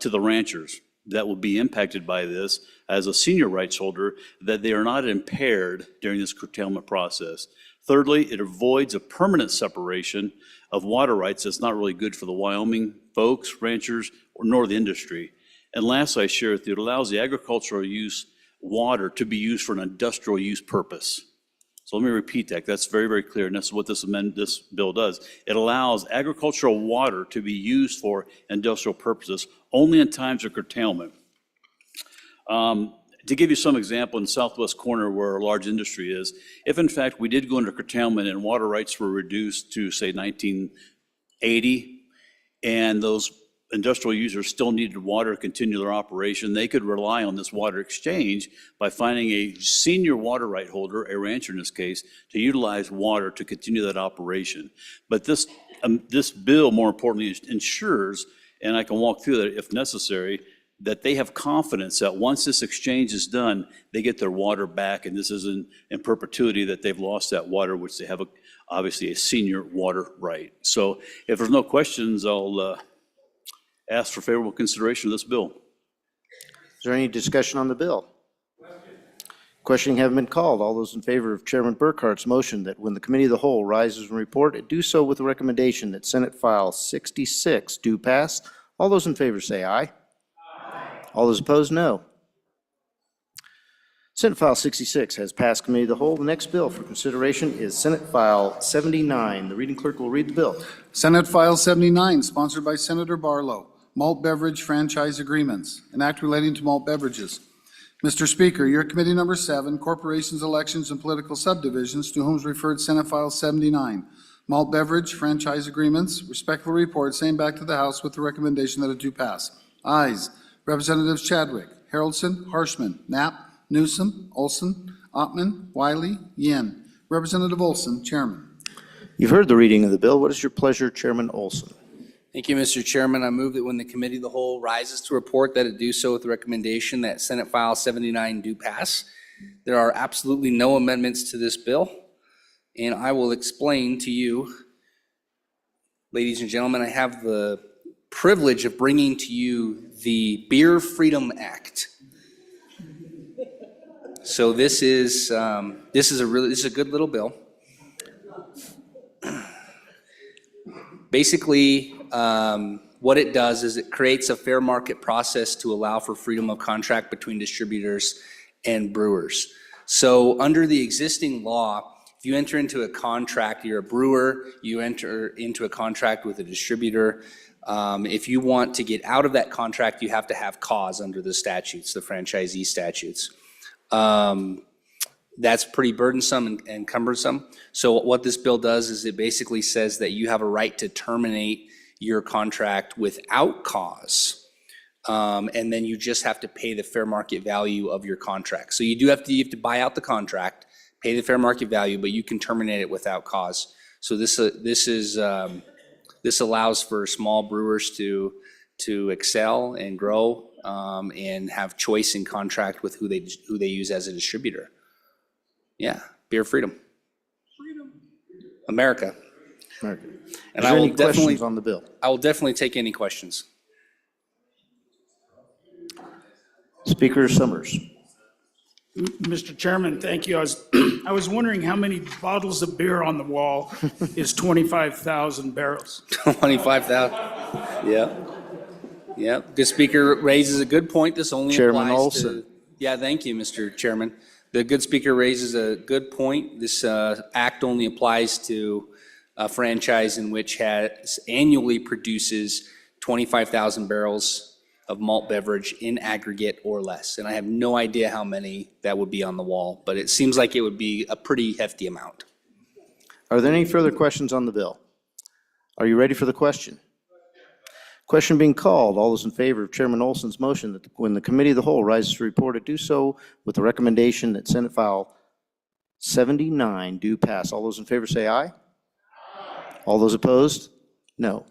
to the ranchers that will be impacted by this as a senior rights holder, that they are not impaired during this curtailment process. Thirdly, it avoids a permanent separation of water rights that's not really good for the Wyoming folks, ranchers, nor the industry. And lastly, I share with you, it allows the agricultural use water to be used for an industrial use purpose. So let me repeat that. That's very, very clear, and that's what this bill does. It allows agricultural water to be used for industrial purposes only in times of curtailment. To give you some example, in the southwest corner where a large industry is, if in fact we did go into curtailment and water rights were reduced to, say, 1980, and those industrial users still needed water to continue their operation, they could rely on this water exchange by finding a senior water right holder, a rancher in this case, to utilize water to continue that operation. But this bill, more importantly, ensures, and I can walk through that if necessary, that they have confidence that once this exchange is done, they get their water back, and this isn't in perpetuity that they've lost that water, which they have obviously a senior water right. So if there's no questions, I'll ask for favorable consideration of this bill. Is there any discussion on the bill? Questioning having been called, all those in favor of Chairman Burkhart's motion that when the committee of the whole rises and report, it do so with the recommendation that Senate File 66 do pass. All those in favor say aye. All those opposed, no. Senate File 66 has passed committee of the whole. The next bill for consideration is Senate File 79. The reading clerk will read the bill. Senate File 79, sponsored by Senator Barlow, malt beverage franchise agreements, an act relating to malt beverages. Mr. Speaker, your committee number 7, corporations, elections, and political subdivisions, to whom is referred Senate File 79. Malt beverage franchise agreements, respectful report, same back to the House with the recommendation that it do pass. Ayes. Representatives Chadwick, Haroldson, Harshman, Knapp, Newsom, Olson, Ottman, Wiley, Yin. Representative Olson, Chairman. You've heard the reading of the bill. What is your pleasure, Chairman Olson? Thank you, Mr. Chairman. I move that when the committee of the whole rises to report, that it do so with the recommendation that Senate File 79 do pass. There are absolutely no amendments to this bill, and I will explain to you, ladies and gentlemen, I have the privilege of bringing to you the Beer Freedom Act. So this is a good little bill. Basically, what it does is it creates a fair market process to allow for freedom of contract between distributors and brewers. So under the existing law, if you enter into a contract, you're a brewer, you enter into a contract with a distributor. If you want to get out of that contract, you have to have cause under the statutes, the franchisee statutes. That's pretty burdensome and cumbersome. So what this bill does is it basically says that you have a right to terminate your contract without cause. And then you just have to pay the fair market value of your contract. So you have to buy out the contract, pay the fair market value, but you can terminate it without cause. So this allows for small brewers to excel and grow and have choice in contract with who they use as a distributor. Yeah, beer freedom. America. America. And Is there any questions on the bill? I will definitely take any questions. Speaker Summers. Mr. Chairman, thank you. I was wondering how many bottles of beer on the wall is 25,000 barrels? 25,000. Yeah. Good speaker raises a good point. This only Chairman applies Olson. to. Yeah, thank you, Mr. Chairman. The good speaker raises a good point. This act only applies to a franchise in which has annually produces 25,000 barrels of malt beverage in aggregate or less. And I have no idea how many that would be on the wall, but it seems like it would be a pretty hefty amount. Are there any further questions on the bill? Are you ready for the question? Question being called. All those in favor of Chairman Olson's motion that when the committee of the whole rises to report it, do so with the recommendation that Senate File 79 do pass. All those in favor say aye. All those opposed? No.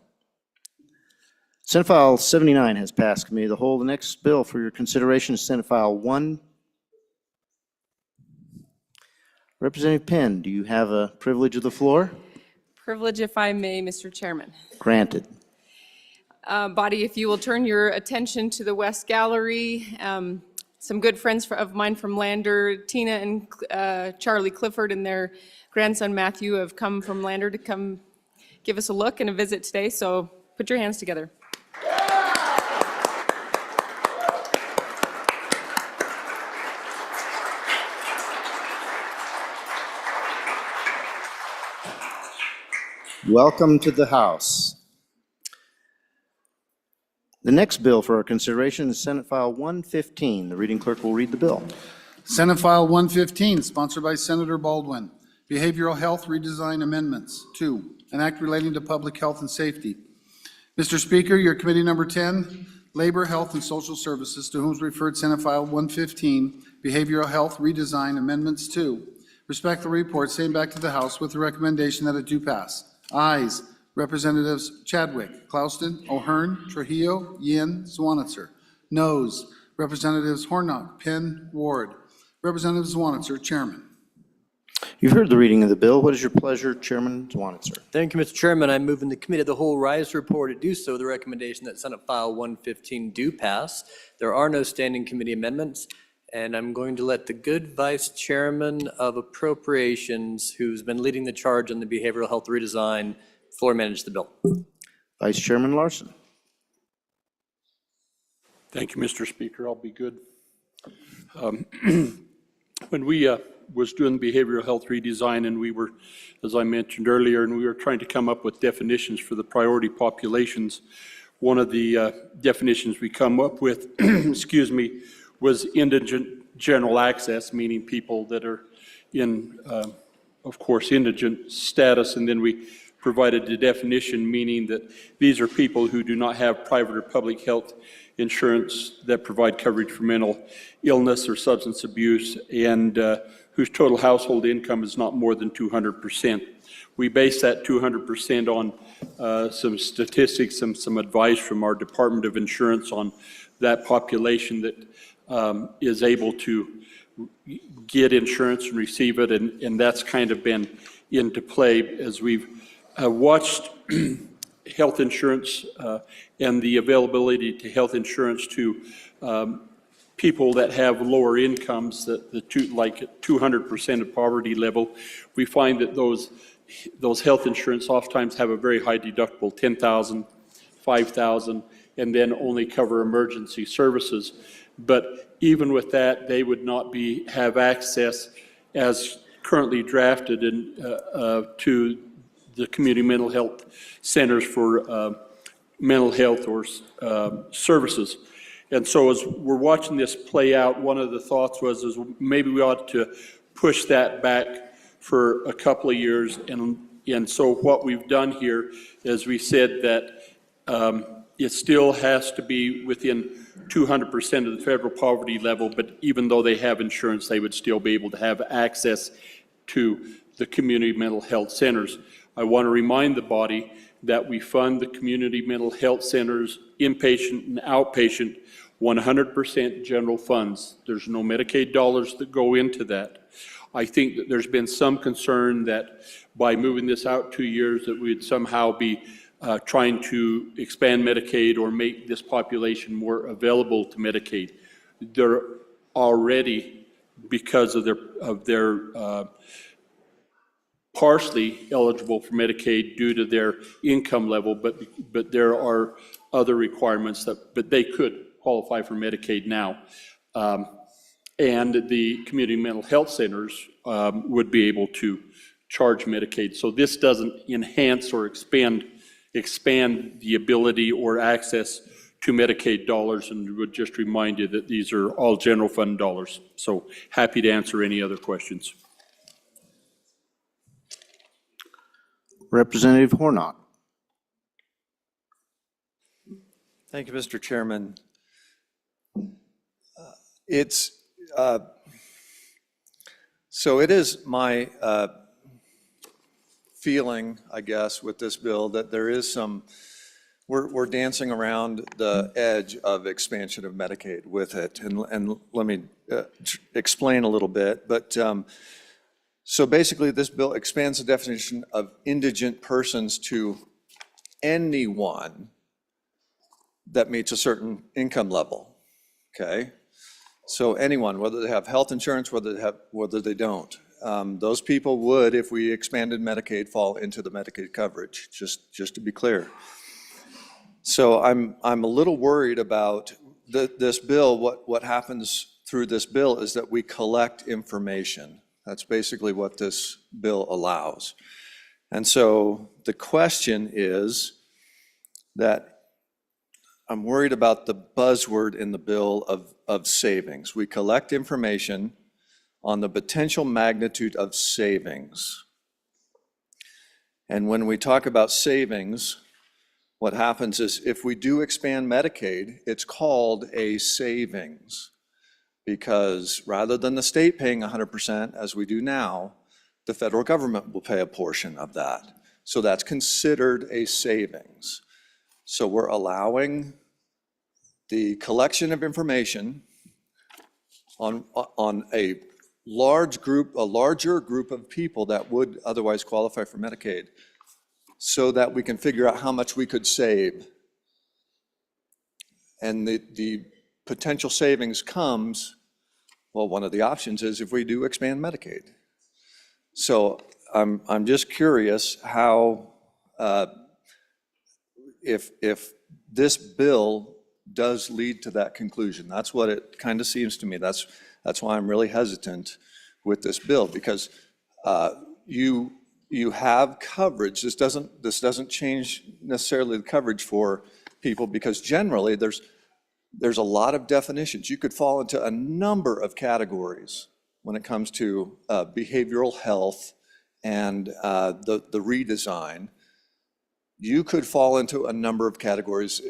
Senate File 79 has passed committee of the whole. The next bill for your consideration is Senate File 1. Representative Penn, do you have a privilege of the floor? Privilege, if I may, Mr. Chairman. Granted. Body, if you will turn your attention to the West Gallery, some good friends of mine from Lander, Tina and Charlie Clifford and their grandson Matthew have come from Lander to come give us a look and a visit today, so put your hands together. Welcome to the House. The next bill for our consideration is Senate File 115. The reading clerk will read the bill. Senate File 115, sponsored by Senator Baldwin. Behavioral Health Redesign Amendments. 2, an act relating to public health and safety. Mr. Speaker, your committee number 10, Labor, Health, and Social Services, to whom is referred Senate File 115, Behavioral Health Redesign Amendments 2. Respectfully report, same back to the House with the recommendation that it do pass. Ayes, Representatives Chadwick, Clouston, O'Hearn, Trujillo, Yin, Zwanitzer. Noes, Representatives Hornock, Penn, Ward. Representative Zwanitzer, Chairman. You've heard the reading of the bill. What is your pleasure, Chairman Zwanitzer? Thank you, Mr. Chairman. I move in the committee of the whole rise to report to do so the recommendation that Senate File 115 do pass. There are no standing committee amendments, and I'm going to let the good Vice Chairman of Appropriations, who's been leading the charge on the behavioral health redesign, floor manage the bill. Vice Chairman Larson. Thank you, Mr. Speaker. I'll be good. When we was doing behavioral health redesign, and we were, as I mentioned earlier, and we were trying to come up with definitions for the priority populations, one of the definitions we come up with, excuse me, was indigent general access, meaning people that are in, of course, indigent status, and then we provided the definition meaning that these are people who do not have private or public health insurance that provide coverage for mental illness or substance abuse, and whose total household income is not more than 200%. We base that 200% on some statistics and some advice from our Department of Insurance on that population that is able to get insurance and receive it, and that's kind of been into play as we've watched health insurance and the availability to health insurance to people that have lower incomes, like 200% of poverty level. We find that those health insurance oftentimes have a very high deductible, $10,000, $5,000, and then only cover emergency services. But even with that, they would not have access as currently drafted to the community mental health centers for mental health or services. And so as we're watching this play out, one of the thoughts was maybe we ought to push that back for a couple of years. And so what we've done here is we said that it still has to be within 200% of the federal poverty level, but even though they have insurance, they would still be able to have access to the community mental health centers. I want to remind the body that we fund the community mental health centers, inpatient and outpatient, 100% general funds. There's no Medicaid dollars that go into that. I think that there's been some concern that by moving this out 2 years that we'd somehow be trying to expand Medicaid or make this population more available to Medicaid. They're already, because of their partially eligible for Medicaid due to their income level, but there are other requirements but they could qualify for Medicaid now. And the community mental health centers would be able to charge Medicaid. So this doesn't enhance or expand the ability or access Medicaid dollars, and would just remind you that these are all general fund dollars. So happy to answer any other questions. Representative Hornock. Thank you, Mr. Chairman. So it is my feeling, I guess, with this bill that there is some, we're dancing around the edge of expansion of Medicaid with it. And let me explain a little bit. But so basically, this bill expands the definition of indigent persons to anyone that meets a certain income level, okay? So anyone, whether they have health insurance, whether they don't. Those people would, if we expanded Medicaid, fall into the Medicaid coverage, just to be clear. So I'm a little worried about this bill. What happens through this bill is that we collect information. That's basically what this bill allows. And so the question is that I'm worried about the buzzword in the bill of savings. We collect information on the potential magnitude of savings. And when we talk about savings, what happens is if we do expand Medicaid, it's called a savings, because rather than the state paying 100% as we do now, the federal government will pay a portion of that. So that's considered a savings. So we're allowing the collection of information on a larger group of people that would otherwise qualify for Medicaid, so that we can figure out how much we could save. And the potential savings comes, well, one of the options is if we do expand Medicaid. So I'm just curious how, if this bill does lead to that conclusion. That's what it kind of seems to me. That's why I'm really hesitant with this bill, because you have coverage. This doesn't change necessarily the coverage for people, because generally there's a lot of definitions. You could fall into a number of categories when it comes to behavioral health and the redesign. You could fall into a number of categories,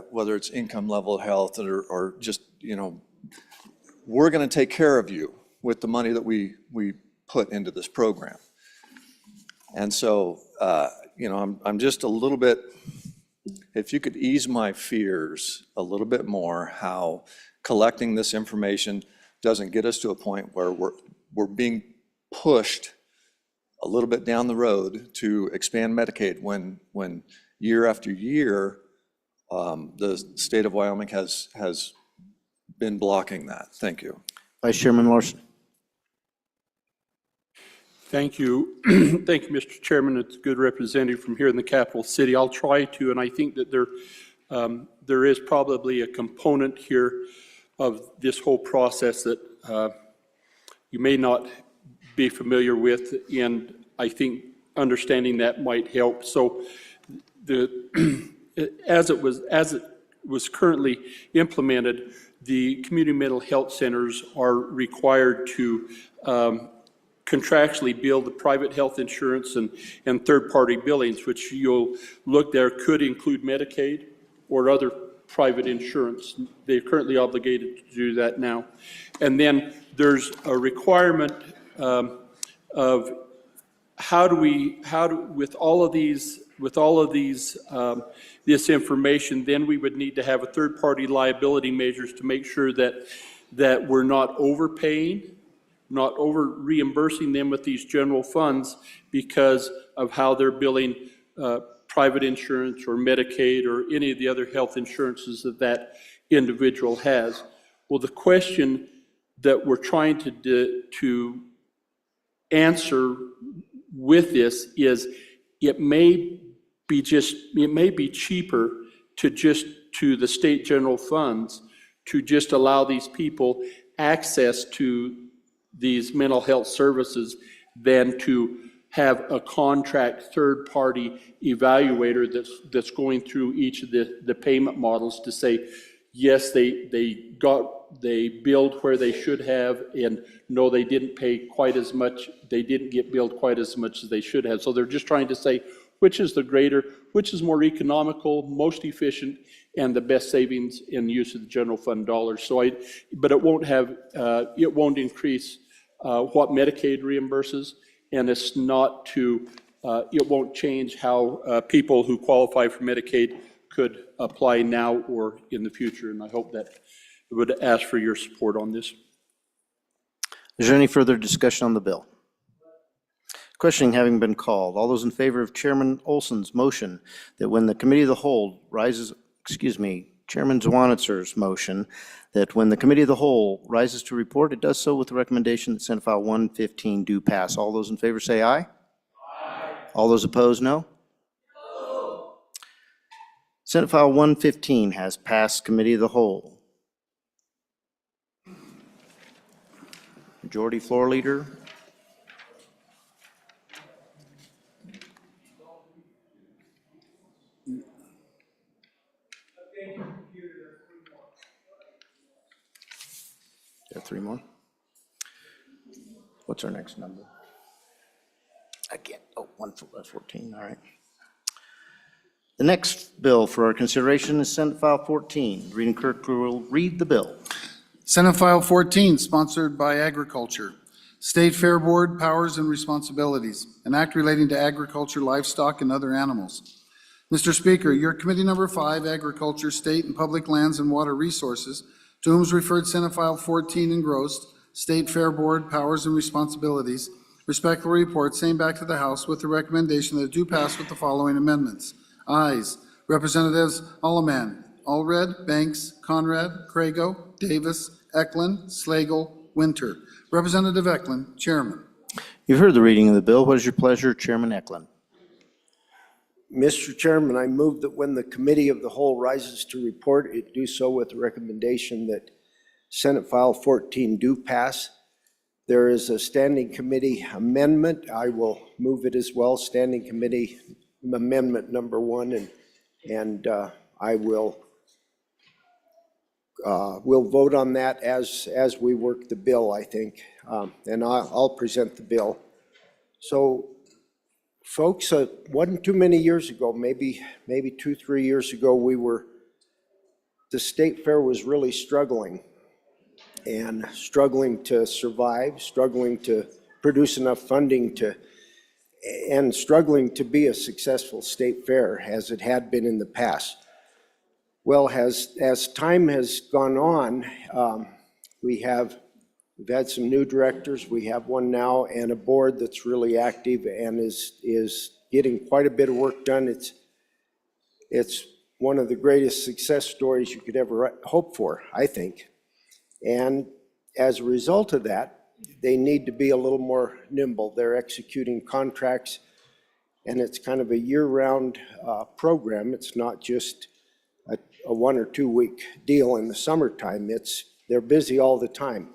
whether it's income level health or just, we're going to take care of you with the money that we put into this program. And so, I'm just a little bit, if you could ease my fears a little bit more, how collecting this information doesn't get us to a point where we're being pushed a little bit down the road to expand Medicaid when year after year, the state of Wyoming has been blocking that. Thank you. Vice Chairman Larson. Thank you. Thank you, Mr. Chairman. It's a good representative from here in the capital city. I'll try to, and I think that there is probably a component here of this whole process that you may not be familiar with, and I think understanding that might help. So as it was currently implemented, the community mental health centers are required to contractually bill the private health insurance and third-party billings, which you'll look there could include Medicaid or other private insurance. They're currently obligated to do that now. And then there's a requirement of with all of these, this information, then we would need to have a third-party liability measures to make sure that we're not overpaying, not over reimbursing them with these general funds because of how they're billing private insurance or Medicaid or any of the other health insurances that individual has. Well, the question that we're trying to answer with this is, it may be cheaper to the state general funds to just allow these people access to these mental health services than to have a contract third-party evaluator that's going through each of the payment models to say, yes, they billed where they should have, and no, they didn't pay quite as much, they didn't get billed quite as much as they should have. So they're just trying to say, which is the greater, which is more economical, most efficient, and the best savings in the use of the general fund dollars. But it won't increase what Medicaid reimburses, and it's not it won't change how people who qualify for Medicaid could apply now or in the future, and I hope that I would ask for your support on this. Is there any further discussion on the bill? Questioning having been called, all those in favor of Chairman Olson's motion that when the committee of the whole Chairman Zwanitzer's motion that when the committee of the whole rises to report, it does so with the recommendation that Senate File 115 do pass. All those in favor say aye. Aye. All those opposed, no. No. Senate File 115 has passed committee of the whole. Majority Floor Leader. Got three more. What's our next number? I can't, 14, all right. The next bill for our consideration is Senate File 14. Reading clerk will read the bill. Senate File 14, sponsored by Agriculture. State Fair Board powers and responsibilities. An act relating to agriculture, livestock, and other animals. Mr. Speaker, your committee number 5, Agriculture, State and Public Lands and Water Resources, to whom is referred Senate File 14 engrossed, State Fair Board powers and responsibilities, respectfully report same back to the House with the recommendation that it do pass with the following amendments. Ayes, Representatives Alleman, Allred, Banks, Conrad, Crago, Davis, Eklund, Slagle, Winter. Representative Eklund, Chairman. You've heard the reading of the bill. What is your pleasure, Chairman Eklund? Mr. Chairman, I move that when the committee of the whole rises to report, it do so with the recommendation that Senate File 14 do pass. There is a standing committee amendment. I will move it as well, standing committee amendment number 1, and I will we'll vote on that as we work the bill, I think, and I'll present the bill. So, folks, wasn't too many years ago, maybe 2-3 years ago, the state fair was really struggling to survive, struggling to produce enough funding and struggling to be a successful state fair as it had been in the past. Well, as time has gone on, we've had some new directors. We have one now and a board that's really active and is getting quite a bit of work done. It's one of the greatest success stories you could ever hope for, I think. And as a result of that, they need to be a little more nimble. They're executing contracts, and it's kind of a year-round program. It's not just a 1 or 2 week deal in the summertime. They're busy all the time.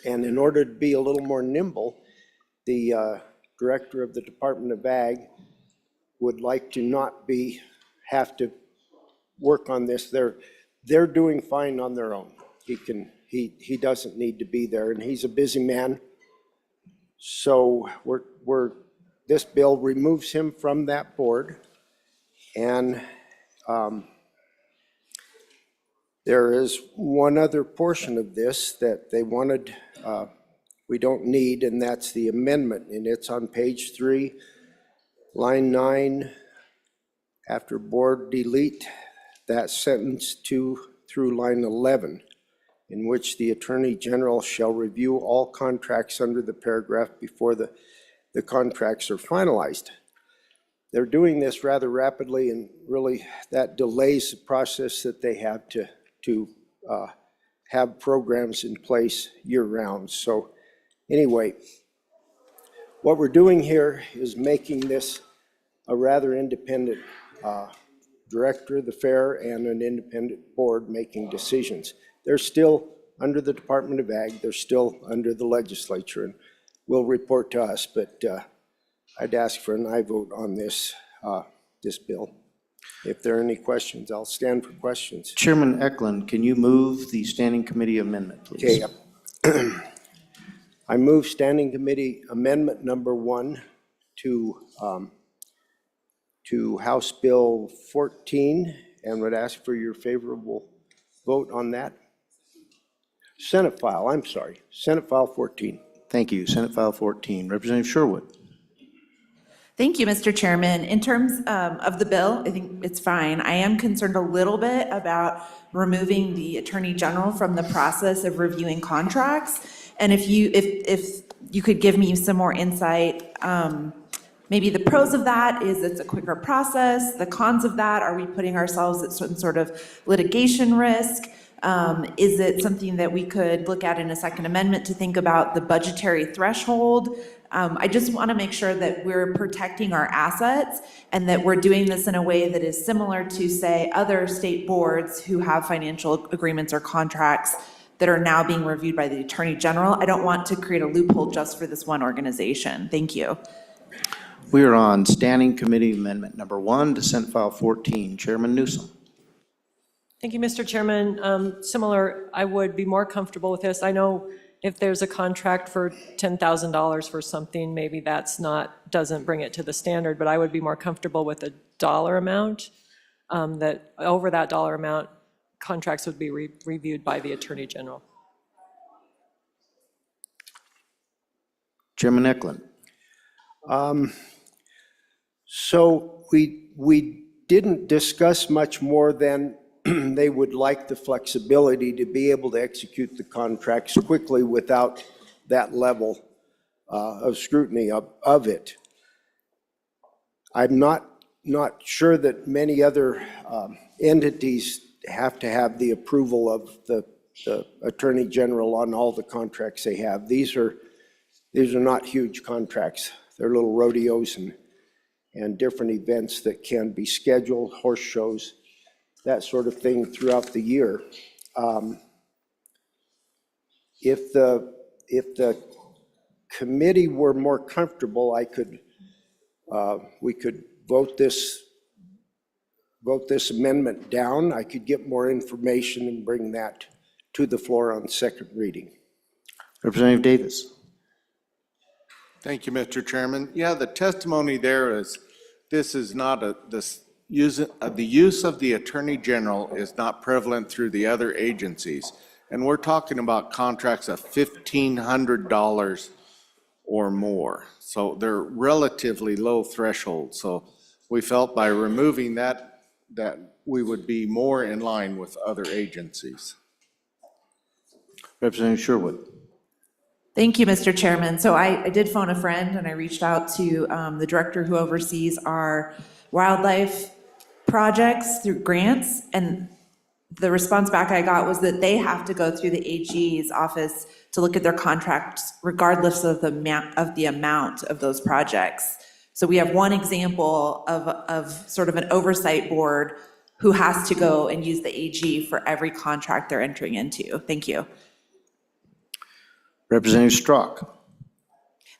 And in order to be a little more nimble, the director of the Department of Ag would like to not have to work on this. They're doing fine on their own. He doesn't need to be there, and he's a busy man. So this bill removes him from that board, and there is one other portion of this that they wanted, we don't need, and that's the amendment, and it's on page 3, line 9, after board delete that sentence 2 through line 11, in which the Attorney General shall review all contracts under the paragraph before the contracts are finalized. They're doing this rather rapidly, and really that delays the process that they have to have programs in place year-round. So anyway, what we're doing here is making this a rather independent director of the fair and an independent board making decisions. They're still under the Department of Ag, they're still under the legislature, and will report to us, but I'd ask for an aye vote on this, this bill. If there are any questions, I'll stand for questions. Chairman Eklund, can you move the standing committee amendment, please? Okay. I move standing committee amendment number 1 to House Bill 14 and would ask for your favorable vote on that. Senate file, I'm sorry, Senate file 14. Thank you. Senate File 14. Representative Sherwood. Thank you, Mr. Chairman. In terms of the bill, I think it's fine. I am concerned a little bit about removing the Attorney General from the process of reviewing contracts. And if you could give me some more insight, maybe the pros of that is it's a quicker process. The cons of that, are we putting ourselves at some sort of litigation risk? Is it something that we could look at in a second amendment to think about the budgetary threshold? I just want to make sure that we're protecting our assets and that we're doing this in a way that is similar to, say, other state boards who have financial agreements or contracts that are now being reviewed by the Attorney General. I don't want to create a loophole just for this one organization. Thank you. We are on Standing Committee Amendment number 1 to Senate File 14. Chairman Newsom. Thank you, Mr. Chairman. Similar, I would be more comfortable with this. I know if there's a contract for $10,000 for something, maybe doesn't bring it to the standard, but I would be more comfortable with a dollar amount, that over that dollar amount, contracts would be reviewed by the Attorney General. Chairman Eklund. So we didn't discuss much more than they would like the flexibility to be able to execute the contracts quickly without that level of scrutiny of it. I'm not sure that many other entities have to have the approval of the Attorney General on all the contracts they have. These are not huge contracts. They're little rodeos and different events that can be scheduled, horse shows, that sort of thing throughout the year. If the committee were more comfortable, we could vote this amendment down. I could get more information and bring that to the floor on second reading. Representative Davis. Thank you, Mr. Chairman. Yeah, the testimony there is this is not the use of the Attorney General is not prevalent through the other agencies. And we're talking about contracts of $1,500 or more. So they're relatively low thresholds. So we felt by removing that we would be more in line with other agencies. Representative Sherwood. Thank you, Mr. Chairman. So I did phone a friend and I reached out to the director who oversees our wildlife projects through grants, and the response back I got was that they have to go through the AG's office to look at their contracts regardless of the amount of those projects. So we have one example of sort of an oversight board who has to go and use the AG for every contract they're entering into. Thank you. Representative Strzok.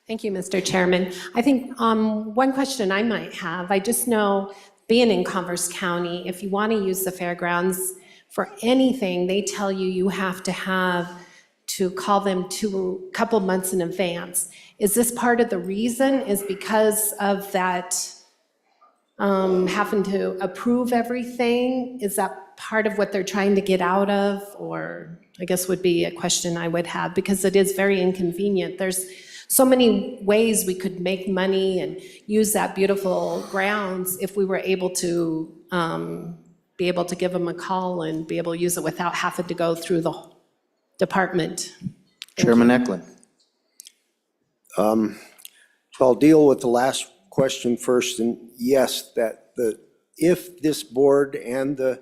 Thank you, Mr. Chairman. I think one question I might have, I just know, being in Converse County, if you want to use the fairgrounds for anything, they tell you have to call them a couple months in advance. Is this part of the reason? Is because of that having to approve everything? Is that part of what they're trying to get out of? Or I guess would be a question I would have, because it is very inconvenient. There's so many ways we could make money and use that beautiful grounds if we were able to be able to give them a call and be able to use it without having to go through the department. Chairman Eklund. So I'll deal with the last question first, and yes, if this board and the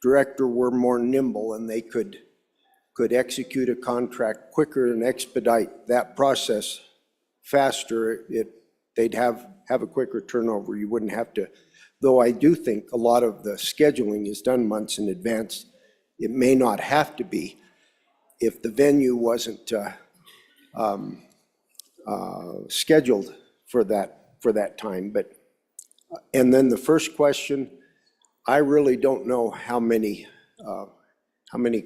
director were more nimble and they could execute a contract quicker and expedite that process faster, they'd have a quicker turnover. You wouldn't have to, though I do think a lot of the scheduling is done months in advance. It may not have to be if the venue wasn't scheduled for for that time, but, and then the first question, I really don't know how many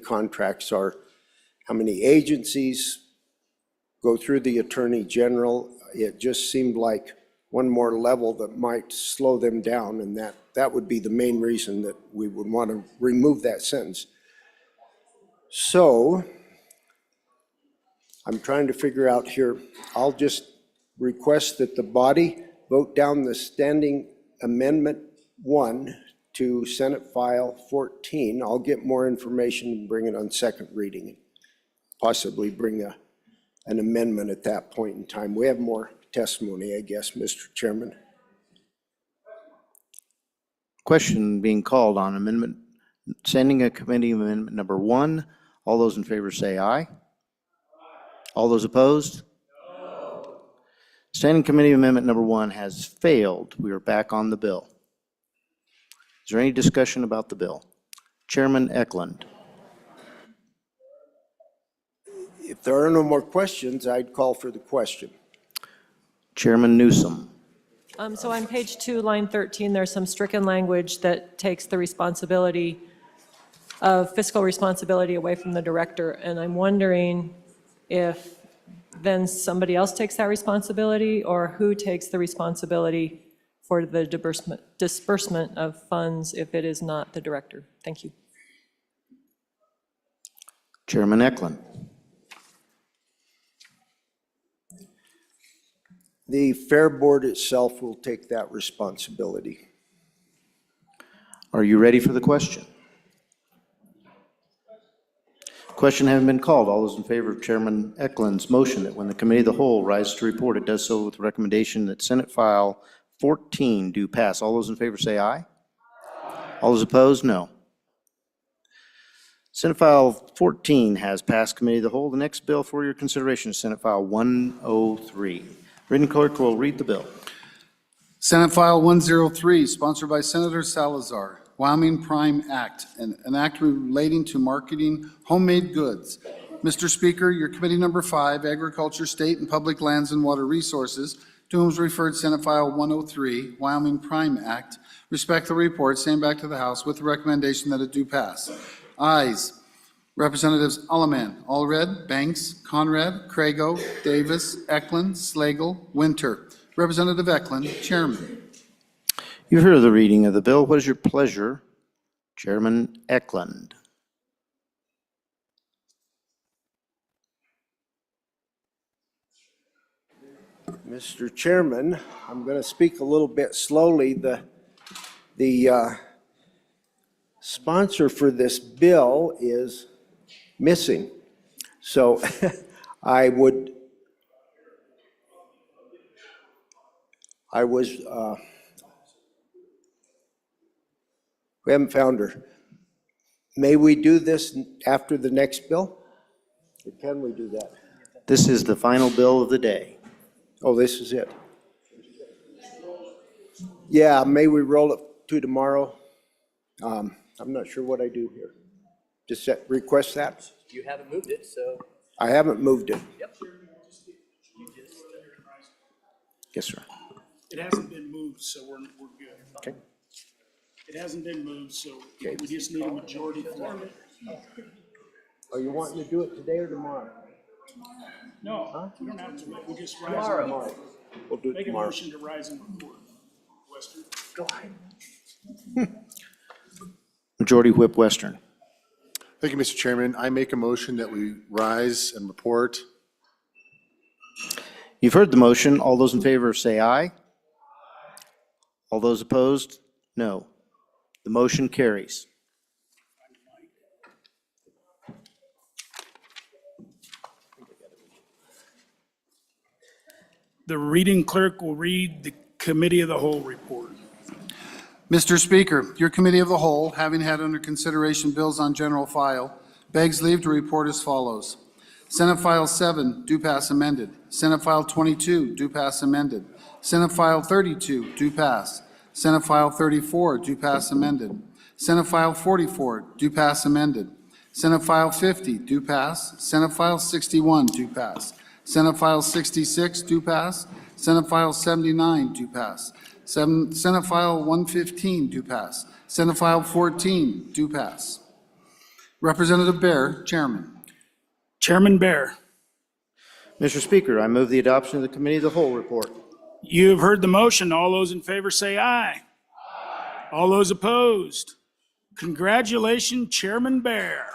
contracts are, how many agencies go through the Attorney General. It just seemed like one more level that might slow them down, and that would be the main reason that we would want to remove that sentence. So I'm trying to figure out here, I'll just request that the body vote down the standing amendment 1 to Senate File 14. I'll get more information and bring it on second reading, possibly bring an amendment at that point in time. We have more testimony, I guess, Mr. Chairman. Question being called on amendment, sending a committee amendment number 1. All those in favor say aye. All those opposed? No. Standing committee amendment number 1 has failed. We are back on the bill. Is there any discussion about the bill? Chairman Eklund. If there are no more questions, I'd call for the question. Chairman Newsom. So on page 2, line 13, there's some stricken language that takes the responsibility of fiscal responsibility away from the director. And I'm wondering if then somebody else takes that responsibility, or who takes the responsibility for the disbursement of funds if it is not the director? Thank you. Chairman Eklund. The Fair Board itself will take that responsibility. Are you ready for the question? Question having been called, all those in favor of Chairman Eklund's motion that when the committee of the whole rises to report, it does so with the recommendation that Senate File 14 do pass. All those in favor say aye. All those opposed, no. Senate File 14 has passed committee of the whole. The next bill for your consideration is Senate File 103. Reading clerk will read the bill. Senate File 103, sponsored by Senator Salazar, Wyoming Prime Act, an act relating to marketing homemade goods. Mr. Speaker, your committee number 5, Agriculture, State and Public Lands and Water Resources, to whom is referred Senate File 103, Wyoming Prime Act, respectfully report, same back to the House with the recommendation that it do pass. Ayes. Representatives Alleman, Allred, Banks, Conrad, Crago, Davis, Eklund, Slagle, Winter. Representative Eklund, Chairman. You've heard the reading of the bill. What is your pleasure, Chairman Eklund? Mr. Chairman, I'm going to speak a little bit slowly. The sponsor for this bill is missing. So we haven't found her. May we do this after the next bill? Or can we do that? This is the final bill of the day. Oh, this is it. Yeah, may we roll it to tomorrow? I'm not sure what I do here. Just request that? You haven't moved it, so. I haven't moved it. Yep. Yes, sir. It hasn't been moved, so we're good. Okay. It hasn't been moved, so Okay. we just need a majority for it. Are you wanting to do it today or tomorrow? No, we don't have to, we'll just rise. Tomorrow. We'll do it Make a tomorrow. motion to rise and report. Western. Go ahead. Majority Whip Western. Thank you, Mr. Chairman. I make a motion that we rise and report. You've heard the motion. All those in favor say aye. All those opposed, no. The motion carries. The reading clerk will read the committee of the whole report. Mr. Speaker, your committee of the whole, having had under consideration bills on general file, begs leave to report as follows. Senate File 7, do pass amended. Senate File 22, do pass amended. Senate File 32, do pass. Senate File 34, do pass amended. Senate File 44, do pass amended. Senate File 50, do pass. Senate File 61, do pass. Senate File 66, do pass. Senate File 79, do pass. Senate File 115, do pass. Senate File 14, do pass. Representative Bear, Chairman. Chairman Bear, Mr. Speaker, I move the adoption of the Committee of the Whole report. you have heard the motion. All those in favor say aye. All those opposed? Congratulations, Chairman Bear.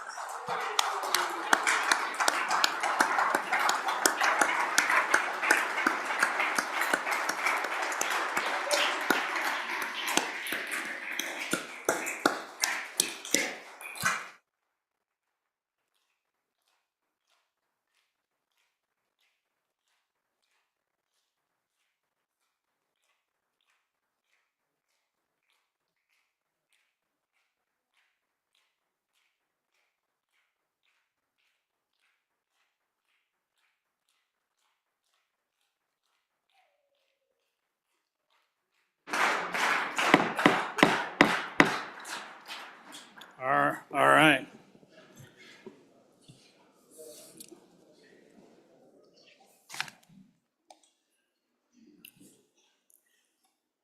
All right.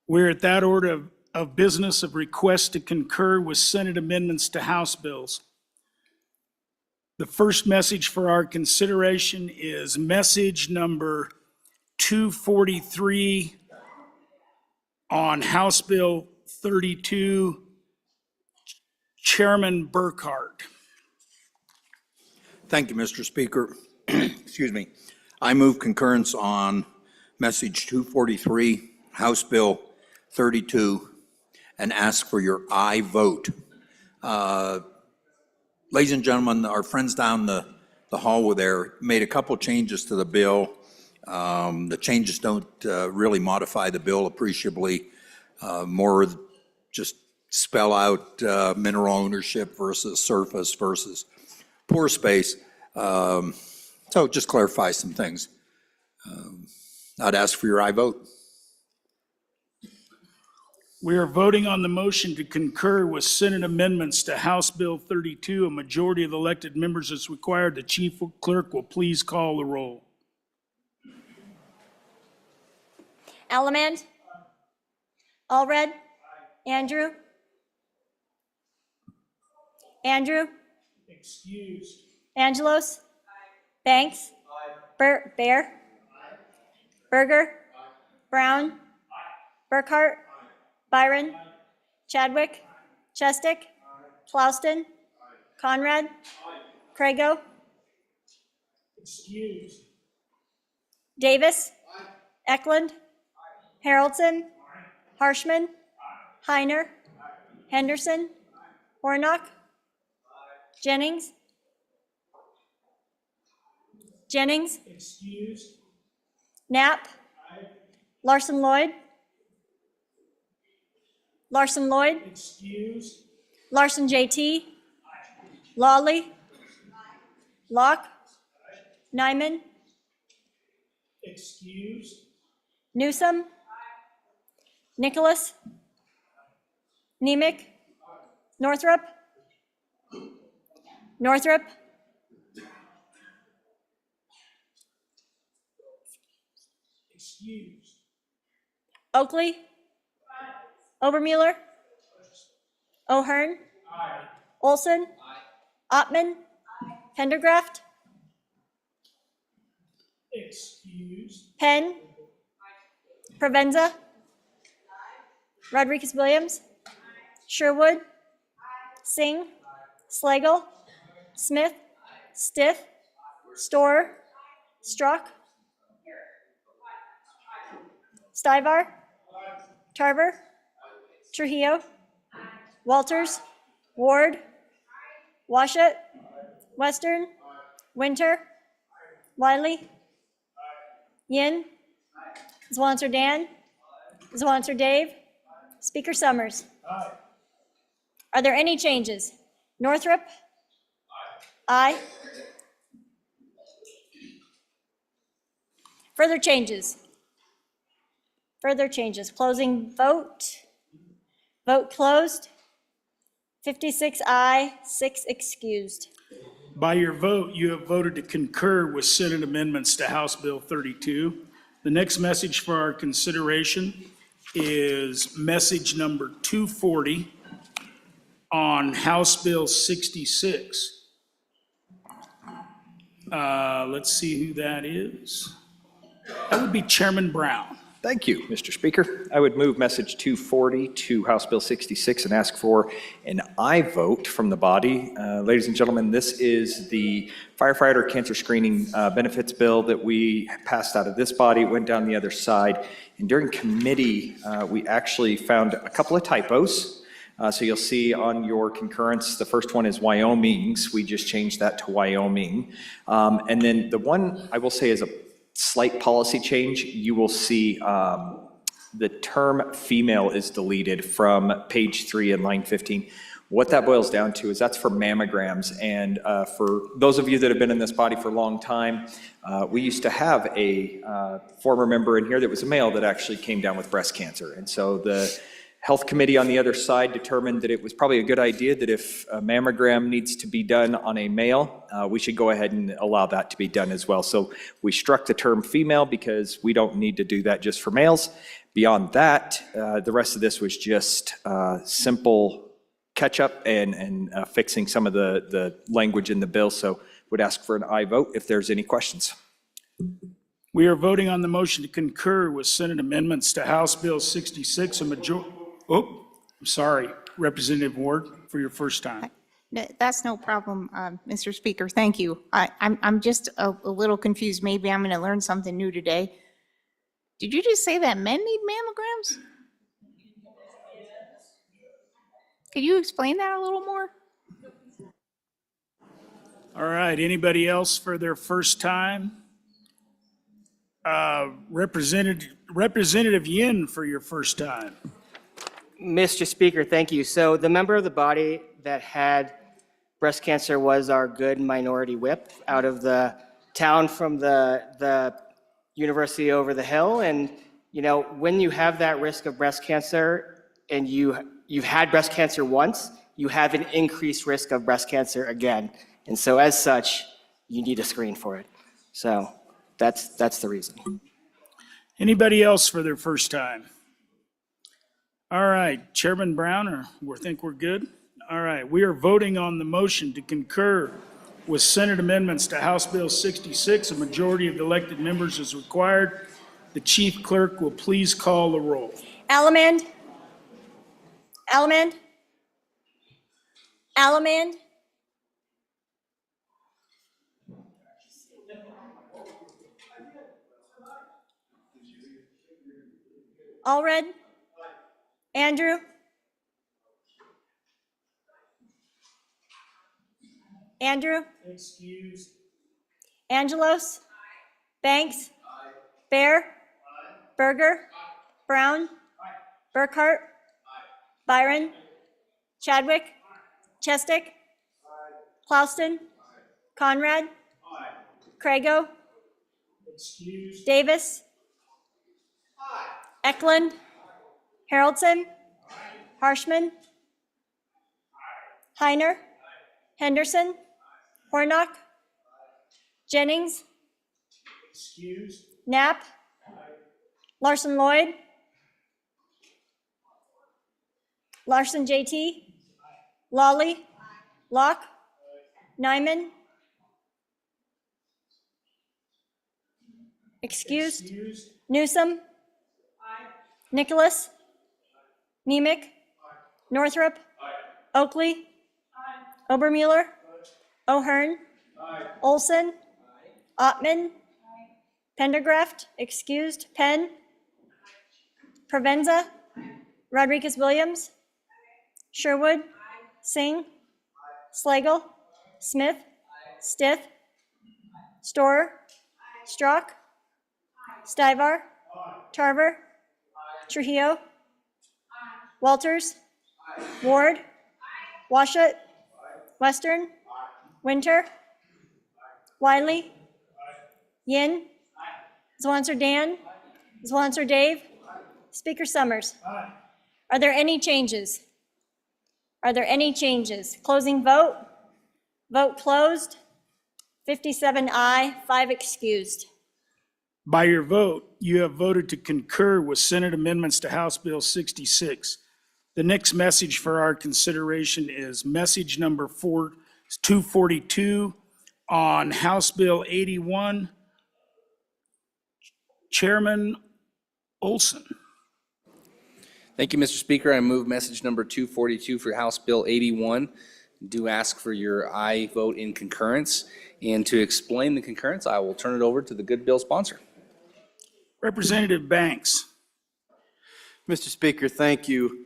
We're at that order of business of request to concur with Senate amendments to House bills. The first message for our consideration is message number 243 on House Bill 32, Chairman Burkhart. Thank you, Mr. Speaker. Excuse me. I move concurrence on message 243, House Bill 32, and ask for your aye vote. Ladies and gentlemen, our friends down the hall there made a couple changes to the bill. The changes don't really modify the bill appreciably, more just spell out mineral ownership versus surface versus pore space. So just clarify some things. I'd ask for your aye vote. We are voting on the motion to concur with Senate amendments to House Bill 32. A majority of the elected members is required. The chief clerk will please call the roll. Allemand? Allred? Andrew? Andrew? Excused. Angelos? Banks? Bear? Berger? Brown? Burkhart? Byron? Chadwick? Chestick? Clouston? Conrad? Crago? Excused. Davis? Eklund? Haroldson? Harshman? Heiner? Henderson? Warnock? Jennings? Jennings? Excused. Knapp? Larson Lloyd? Larson Lloyd? Excused. Larson JT? Lawley? Locke? Nyman? Excused. Newsom? Nicholas? Nemec? Northrup? Northrup? Excused. Oakley? Obermueller? O'Hearn? Olson? Ottman? Pendergraft? Excused. Penn? Provenza? Rodriguez-Williams? Sherwood? Singh? Slagle? Smith? Stiff? Storer? Strzok? Stivar? Tarver? Trujillo? Walters? Ward? Washut? Western? Winter? Wiley? Yin? Zwanser Dan? Zwanser Dave? Speaker Summers? Are there any changes? Northrup? Aye. Further changes? Further changes. Closing vote. Vote closed. 56 aye, 6 excused. By your vote, you have voted to concur with Senate amendments to House Bill 32. The next message for our consideration is message number 240 on House Bill 66. Let's see who that is. That would be Chairman Brown. Thank you, Mr. Speaker. I would move message 240 to House Bill 66 and ask for an aye vote from the body. Ladies and gentlemen, this is the firefighter cancer screening benefits bill that we passed out of this body, went down the other side. And during committee, we actually found a couple of typos. So you'll see on your concurrence, the first one is Wyoming's. We just changed that to Wyoming. And then the one I will say is a slight policy change. You will see the term female is deleted from page 3 and line 15. What that boils down to is that's for mammograms. And for those of you that have been in this body for a long time, we used to have a former member in here that was a male that actually came down with breast cancer. And so the Health Committee on the other side determined that it was probably a good idea that if a mammogram needs to be done on a male, we should go ahead and allow that to be done as well. So we struck the term female because we don't need to do that just for males. Beyond that, the rest of this was just simple catch-up and fixing some of the language in the bill. So would ask for an aye vote if there's any questions. We are voting on the motion to concur with Senate amendments to House Bill 66, Representative Ward, for your first time. No, that's no problem, Mr. Speaker. Thank you. I'm just a little confused. Maybe I'm going to learn something new today. Did you just say that men need mammograms? Could you explain that a little more? All right, anybody else for their first time? Representative Yin for your first time. Mr. Speaker, thank you. So the member of the body that had breast cancer was our good minority whip out of the town from the university over the hill. And, you know, when you have that risk of breast cancer and you've had breast cancer once, you have an increased risk of breast cancer again. And so as such, you need a screen for it. So that's the reason. Anybody else for their first time? All right, Chairman Brown, we think we're good? All right, we are voting on the motion to concur with Senate amendments to House Bill 66. A majority of the elected members is required. The chief clerk will please call the roll. Allemand. Allemand. Allemand. Allred. Andrew. Andrew. Excused. Angelos. Banks. Bear. Berger. Brown. Burkhart. Byron. Chadwick. Chestick. Klauston. Conrad. Crago. Excused. Davis. Eklund. Haroldson. Harshman. Heiner. Henderson. Hornock. Jennings. Excused. Knapp. Larson Lloyd. Larson JT. Lawley. Locke. Nyman. Excused. Newsom. Nicholas. Nemec. Northrup. Oakley. Obermueller. O'Hearn. Olson. Ottman. Pendergraft. Excused. Penn. Provenza. Rodriguez Williams. Sherwood. Singh. Slagle. Smith. Stith. Storer. Strzok. Stivar. Tarver. Trujillo. Walters. Ward. Washut. Western. Winter. Wiley. Yin. Zwanser Dan. Zwanser Dave. Speaker Summers. Are there any changes? Are there any changes? Closing vote. Vote closed. 57 aye, 5 excused. By your vote, you have voted to concur with Senate amendments to House Bill 66. The next message for our consideration is message number 242 on House Bill 81. Chairman Olson. Thank you, Mr. Speaker. I move message number 242 for House Bill 81. Do ask for your aye vote in concurrence. And to explain the concurrence, I will turn it over to the good bill sponsor. Representative Banks. Mr. Speaker, thank you.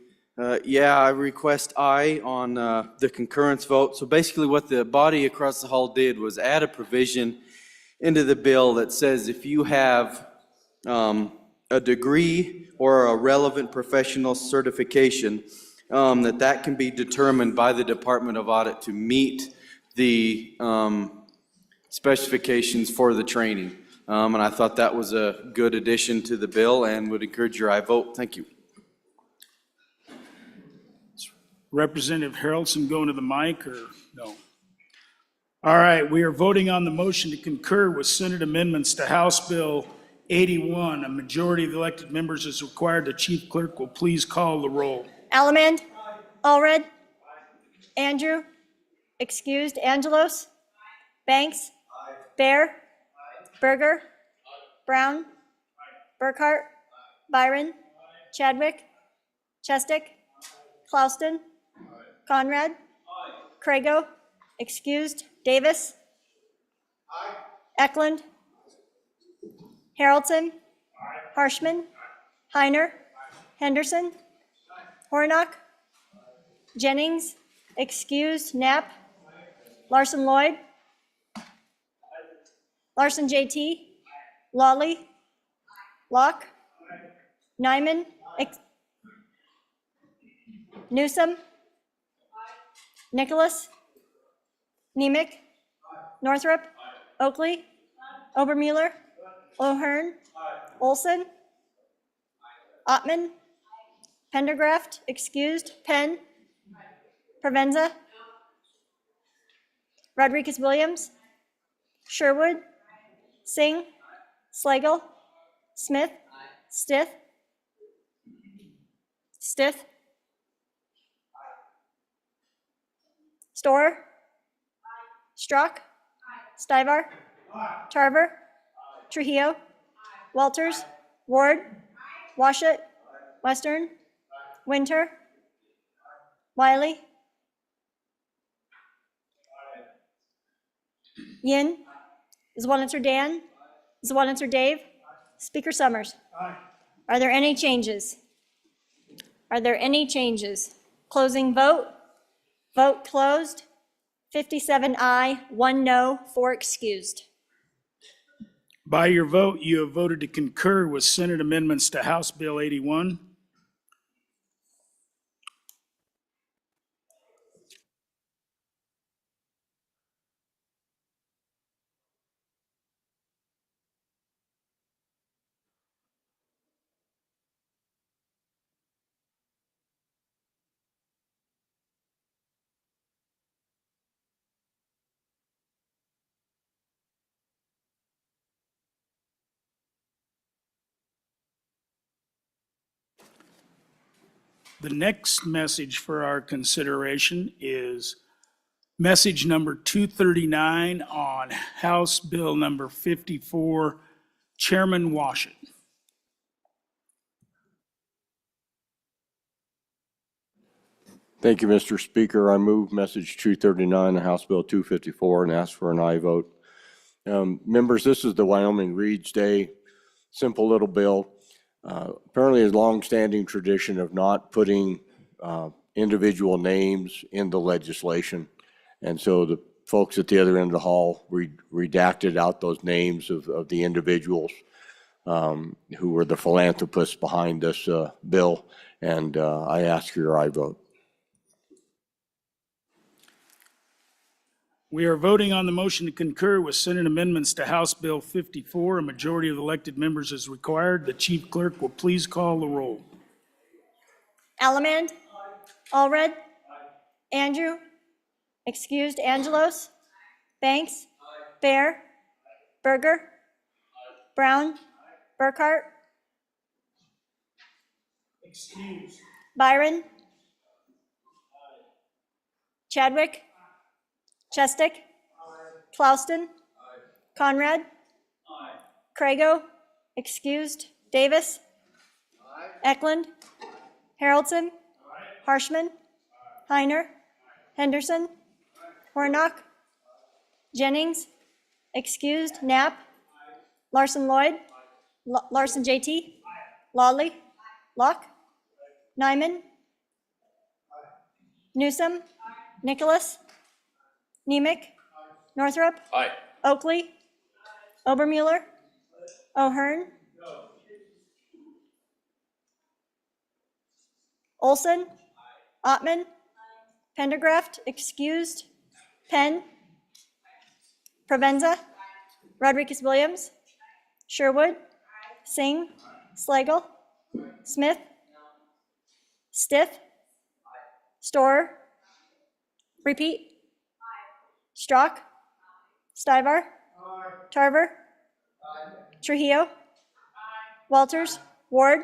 Yeah, I request aye on the concurrence vote. So basically what the body across the hall did was add a provision into the bill that says if you have a degree or a relevant professional certification, that can be determined by the Department of Audit to meet the specifications for the training. And I thought that was a good addition to the bill and would encourage your aye vote. Thank you. Representative Harrelson going to the mic or no? All right, we are voting on the motion to concur with Senate amendments to House Bill 81. A majority of the elected members is required. The chief clerk will please call the roll. Allemande, Allred, Andrew, excused, Angelos, Banks, Bear, Berger, Brown, Burkhart, Byron, Chadwick, Chestick, Clauston, Conrad, Crago, excused, Davis, Eklund, Harrelson, Harshman, Heiner, Henderson, Hornock, Jennings, excused, Knapp, Larson Lloyd, Larson JT, Lawley, Locke, Nyman, Newsom, Nicholas, Nemec, Northrup, Oakley, Obermueller, O'Hearn, Olson, Ottman, Pendergraft, excused, Penn, Provenza, Rodriguez-Williams, Sherwood, Singh, Slagle, Smith, Stith, Storer, Strzok, Stivar, Tarver, Trujillo, Walters, Ward, Washut, Western, Winter, Wiley, Yin, Zwonitzer Dan, Zwonitzer Dave, Speaker Summers. Are there any changes? Are there any changes? Closing vote. Vote closed. 57 aye, 1 no, 4 excused. By your vote, you have voted to concur with Senate amendments to House Bill 81. The next message for our consideration is message number 239 on House Bill number 54, Chairman Washut. Thank you, Mr. Speaker. I move message 239 on House Bill 254 and ask for an aye vote. Members, this is the Wyoming Reads Day, simple little bill. Apparently a long-standing tradition of not putting individual names in the legislation. And so the folks at the other end of the hall redacted out those names of the individuals who were the philanthropists behind this bill. And I ask for your aye vote. We are voting on the motion to concur with Senate amendments to House Bill 54. A majority of elected members is required. The chief clerk will please call the roll. Allemande, Allred, Andrew, excused, Angelos, Banks, Bear, Berger, Brown, Burkhart. Byron. Chadwick. Chestick. Clouston. Conrad. Crago, excused. Davis. Eklund. Haroldson. Harshman. Heiner. Henderson. Hornock. Jennings, excused. Knapp. Larson Lloyd. Larson JT. Lawley. Locke. Nyman. Newsom. Nicholas. Nemec. Northrup. Aye. Oakley. Obermueller. O'Hearn. Olson. Ottman. Pendergraft, excused. Penn. Provenza. Rodriguez-Williams. Sherwood. Singh. Slagle. Smith. Stiff. Storer. Repeat. Strock. Stivar. Tarver. Trujillo. Walters. Ward.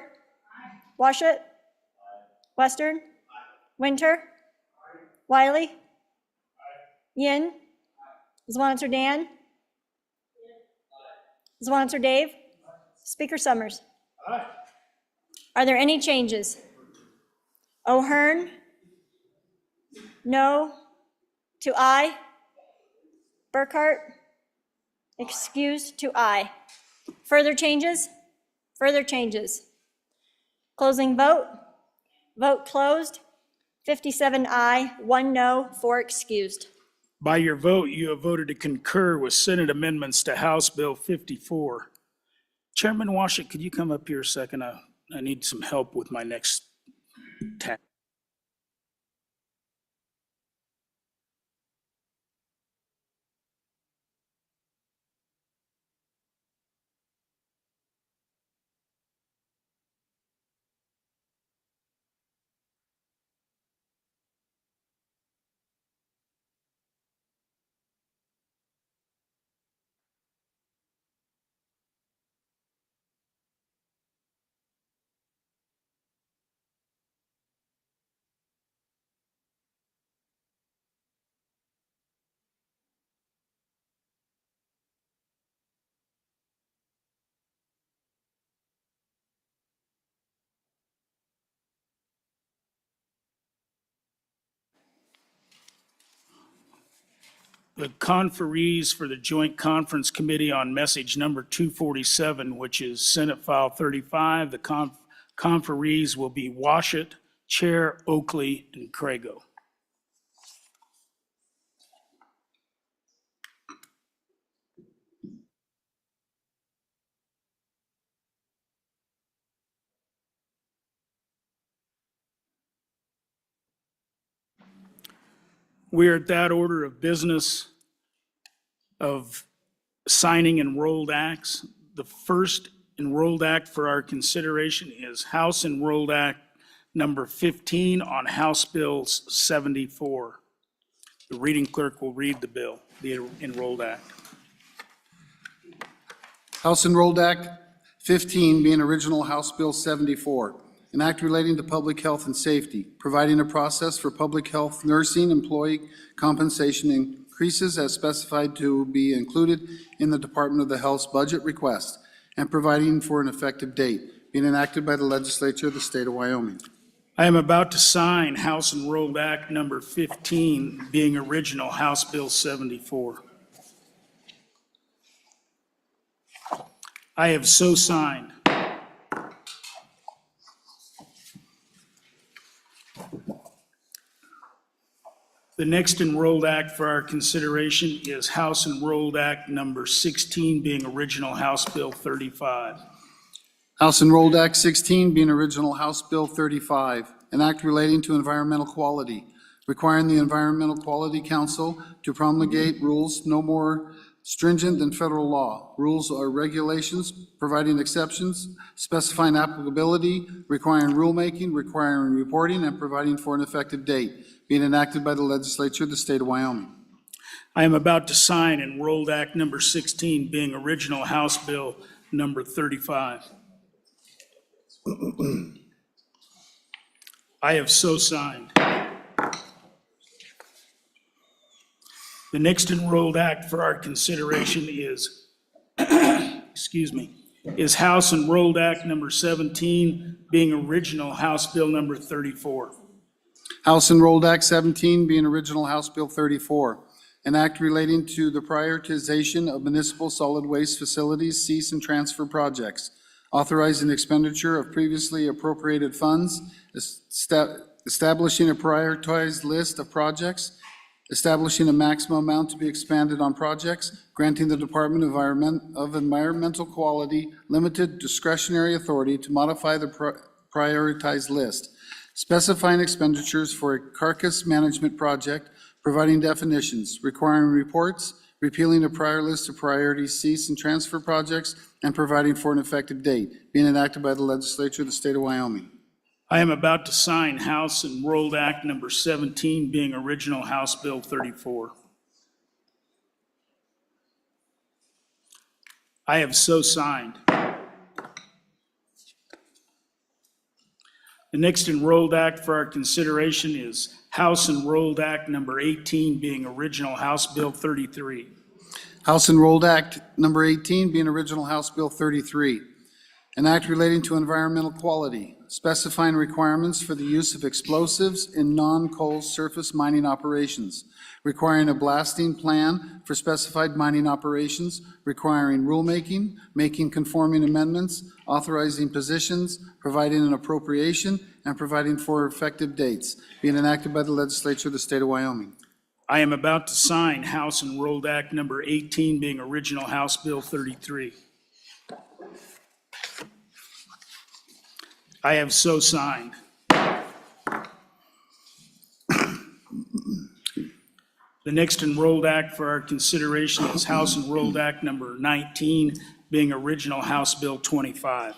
Washut. Western. Winter. Wiley. Yin. Zwanitzer Dan. Zwanitzer Dave. Speaker Summers. Are there any changes? O'Hearn. No. To aye. Burkhart. Excused to aye. Further changes? Further changes. Closing vote. Vote closed. 57 aye, 1 no, 4 excused. By your vote, you have voted to concur with Senate amendments to House Bill 54. Chairman Washut, could you come up here a second? I need some help with my next task. The conferees for the Joint Conference Committee on Message Number 247, which is Senate File 35, the conferees will be Washut, Chair Oakley, and Crago. We are at that order of business of signing enrolled acts. The first enrolled act for our consideration is House Enrolled Act number 15 on House Bill 74. The reading clerk will read the bill, the enrolled act. House Enrolled Act 15 being original House Bill 74, an act relating to public health and safety, providing a process for public health nursing employee compensation increases as specified to be included in the Department of the Health's budget request, and providing for an effective date, being enacted by the legislature of the state of Wyoming. I am about to sign House Enrolled Act number 15, being original House Bill 74. I have so signed. The next enrolled act for our consideration is House Enrolled Act number 16, being original House Bill 35. House Enrolled Act 16 being original House Bill 35, an act relating to environmental quality, requiring the Environmental Quality Council to promulgate rules no more stringent than federal law. Rules or regulations providing exceptions, specifying applicability, requiring rulemaking, requiring reporting, and providing for an effective date, being enacted by the legislature of the state of Wyoming. I am about to sign Enrolled Act number 16, being original House Bill number 35. I have so signed. The next enrolled act for our consideration is, excuse me, is House Enrolled Act number 17, being original House Bill number 34. House Enrolled Act 17 being original House Bill 34, an act relating to the prioritization of municipal solid waste facilities cease and transfer projects, authorizing expenditure of previously appropriated funds, establishing a prioritized list of projects, establishing a maximum amount to be expanded on projects, granting the Department of Environmental Quality limited discretionary authority to modify the prioritized list, specifying expenditures for a carcass management project, providing definitions, requiring reports, repealing a prior list of priority cease and transfer projects, and providing for an effective date, being enacted by the legislature of the state of Wyoming. I am about to sign House Enrolled Act number 17, being original House Bill 34. I have so signed. The next enrolled act for our consideration is House Enrolled Act number 18, being original House Bill 33. House Enrolled Act number 18 being original House Bill 33, an act relating to environmental quality, specifying requirements for the use of explosives in non-coal surface mining operations, requiring a blasting plan for specified mining operations, requiring rulemaking, making conforming amendments, authorizing positions, providing an appropriation, and providing for effective dates, being enacted by the legislature of the state of Wyoming. I am about to sign House Enrolled Act number 18, being original House Bill 33. I have so signed. The next enrolled act for our consideration is House Enrolled Act number 19, being original House Bill 25.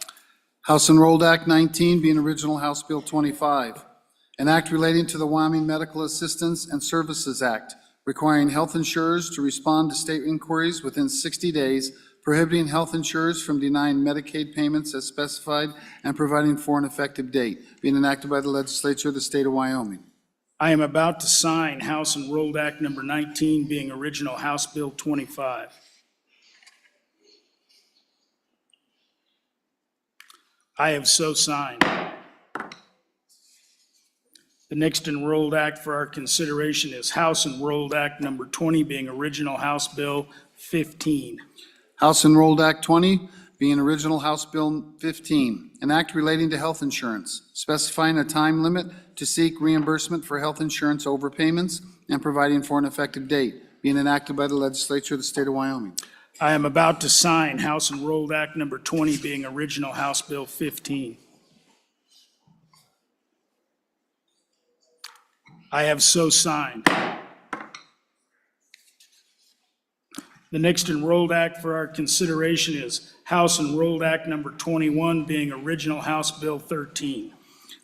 House Enrolled Act 19 being original House Bill 25, an act relating to the Wyoming Medical Assistance and Services Act, requiring health insurers to respond to state inquiries within 60 days, prohibiting health insurers from denying Medicaid payments as specified, and providing for an effective date, being enacted by the legislature of the state of Wyoming. I am about to sign House Enrolled Act number 19, being original House Bill 25. I have so signed. The next enrolled act for our consideration is House Enrolled Act number 20, being original House Bill 15. House Enrolled Act 20 being original House Bill 15, an act relating to health insurance, specifying a time limit to seek reimbursement for health insurance overpayments and providing for an effective date, being enacted by the legislature of the state of Wyoming. I am about to sign House Enrolled Act number 20, being original House Bill 15. I have so signed. The next enrolled act for our consideration is House Enrolled Act number 21, being original House Bill 13.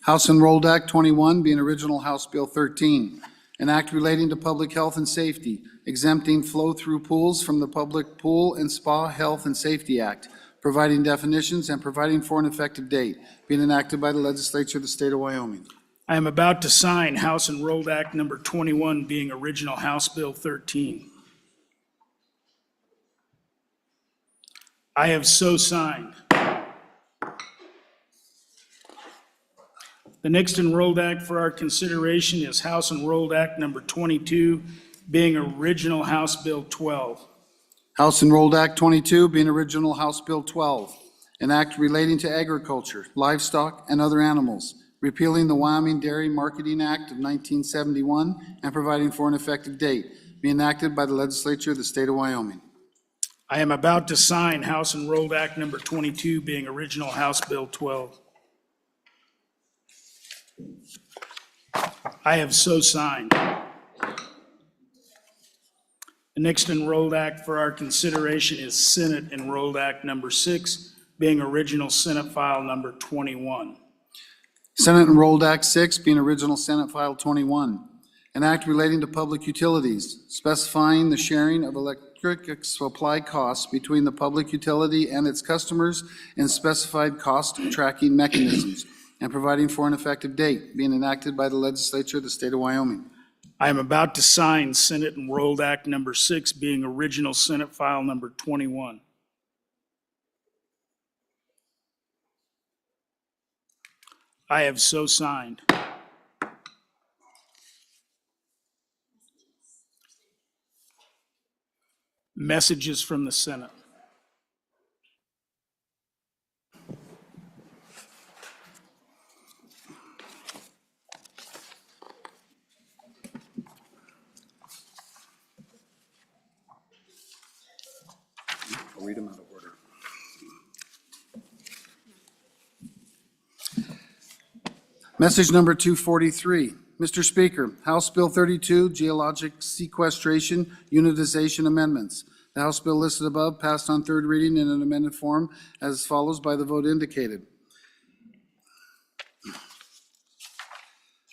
House Enrolled Act 21 being original House Bill 13, an act relating to public health and safety, exempting flow-through pools from the Public Pool and Spa Health and Safety Act, providing definitions and providing for an effective date, being enacted by the legislature of the state of Wyoming. I am about to sign House Enrolled Act number 21, being original House Bill 13. I have so signed. The next enrolled act for our consideration is House Enrolled Act number 22, being original House Bill 12. House Enrolled Act 22 being original House Bill 12, an act relating to agriculture, livestock, and other animals, repealing the Wyoming Dairy Marketing Act of 1971 and providing for an effective date, being enacted by the legislature of the state of Wyoming. I am about to sign House Enrolled Act number 22, being original House Bill 12. I have so signed. The next enrolled act for our consideration is Senate Enrolled Act number 6, being original Senate File number 21. Senate Enrolled Act 6 being original Senate File 21, an act relating to public utilities, specifying the sharing of electric supply costs between the public utility and its customers and specified cost tracking mechanisms, and providing for an effective date, being enacted by the legislature of the state of Wyoming. I am about to sign Senate Enrolled Act Number 6, being original Senate File Number 21. I have so signed. Messages from the Senate. I'll read them out of order. Message number 243. Mr. Speaker, House Bill 32, Geologic Sequestration Unitization Amendments. The House bill listed above passed on third reading in an amended form as follows by the vote indicated.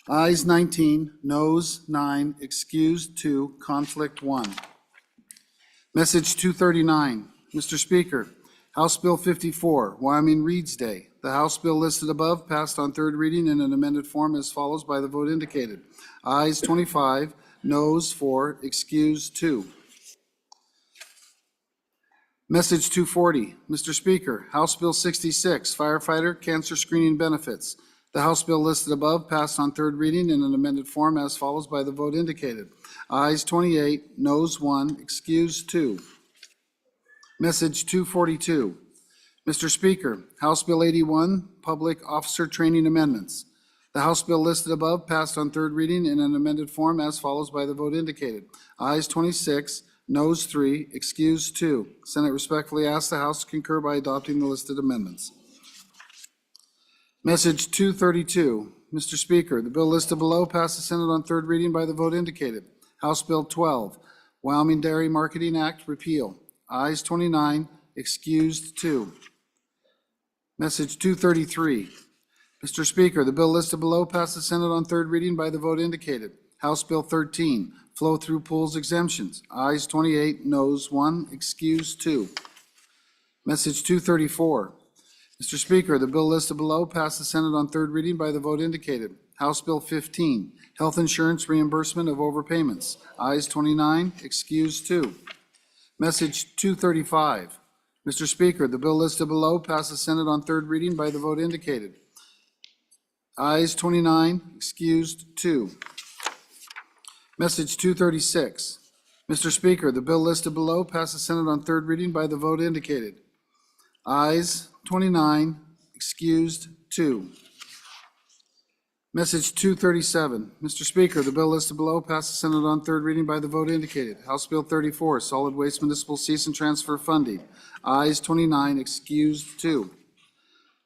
Ayes 19, noes 9, excused 2, conflict 1. Message 239. Mr. Speaker, House Bill 54, Wyoming Reads Day. The House bill listed above passed on third reading in an amended form as follows by the vote indicated. Ayes 25, noes 4, excused 2. Message 240. Mr. Speaker, House Bill 66, Firefighter Cancer Screening Benefits. The House bill listed above passed on third reading in an amended form as follows by the vote indicated. Ayes 28, noes 1, excused 2. Message 242. Mr. Speaker, House Bill 81, Public Officer Training Amendments. The House bill listed above passed on third reading in an amended form as follows by the vote indicated. Ayes 26, noes 3, excused 2. Senate respectfully asks the House to concur by adopting the listed amendments. Message 232. Mr. Speaker, the bill listed below passed the Senate on third reading by the vote indicated. House Bill 12, Wyoming Dairy Marketing Act repeal. Ayes 29, excused 2. Message 233. Mr. Speaker, the bill listed below passed the Senate on third reading by the vote indicated. House Bill 13, Flow-Through Pools Exemptions. Ayes 28, noes 1, excused 2. Message 234. Mr. Speaker, the bill listed below passed the Senate on third reading by the vote indicated. House Bill 15, Health Insurance Reimbursement of Overpayments. Ayes 29, excused 2. Message 235. Mr. Speaker, the bill listed below passed the Senate on third reading by the vote indicated. Ayes 29, excused 2. Message 236. Mr. Speaker, the bill listed below passed the Senate on third reading by the vote indicated. Ayes 29, excused 2. Message 237. Mr. Speaker, the bill listed below passed the Senate on third reading by the vote indicated. House Bill 34, Solid Waste Municipal Cease and Transfer Funding. Ayes 29, excused 2.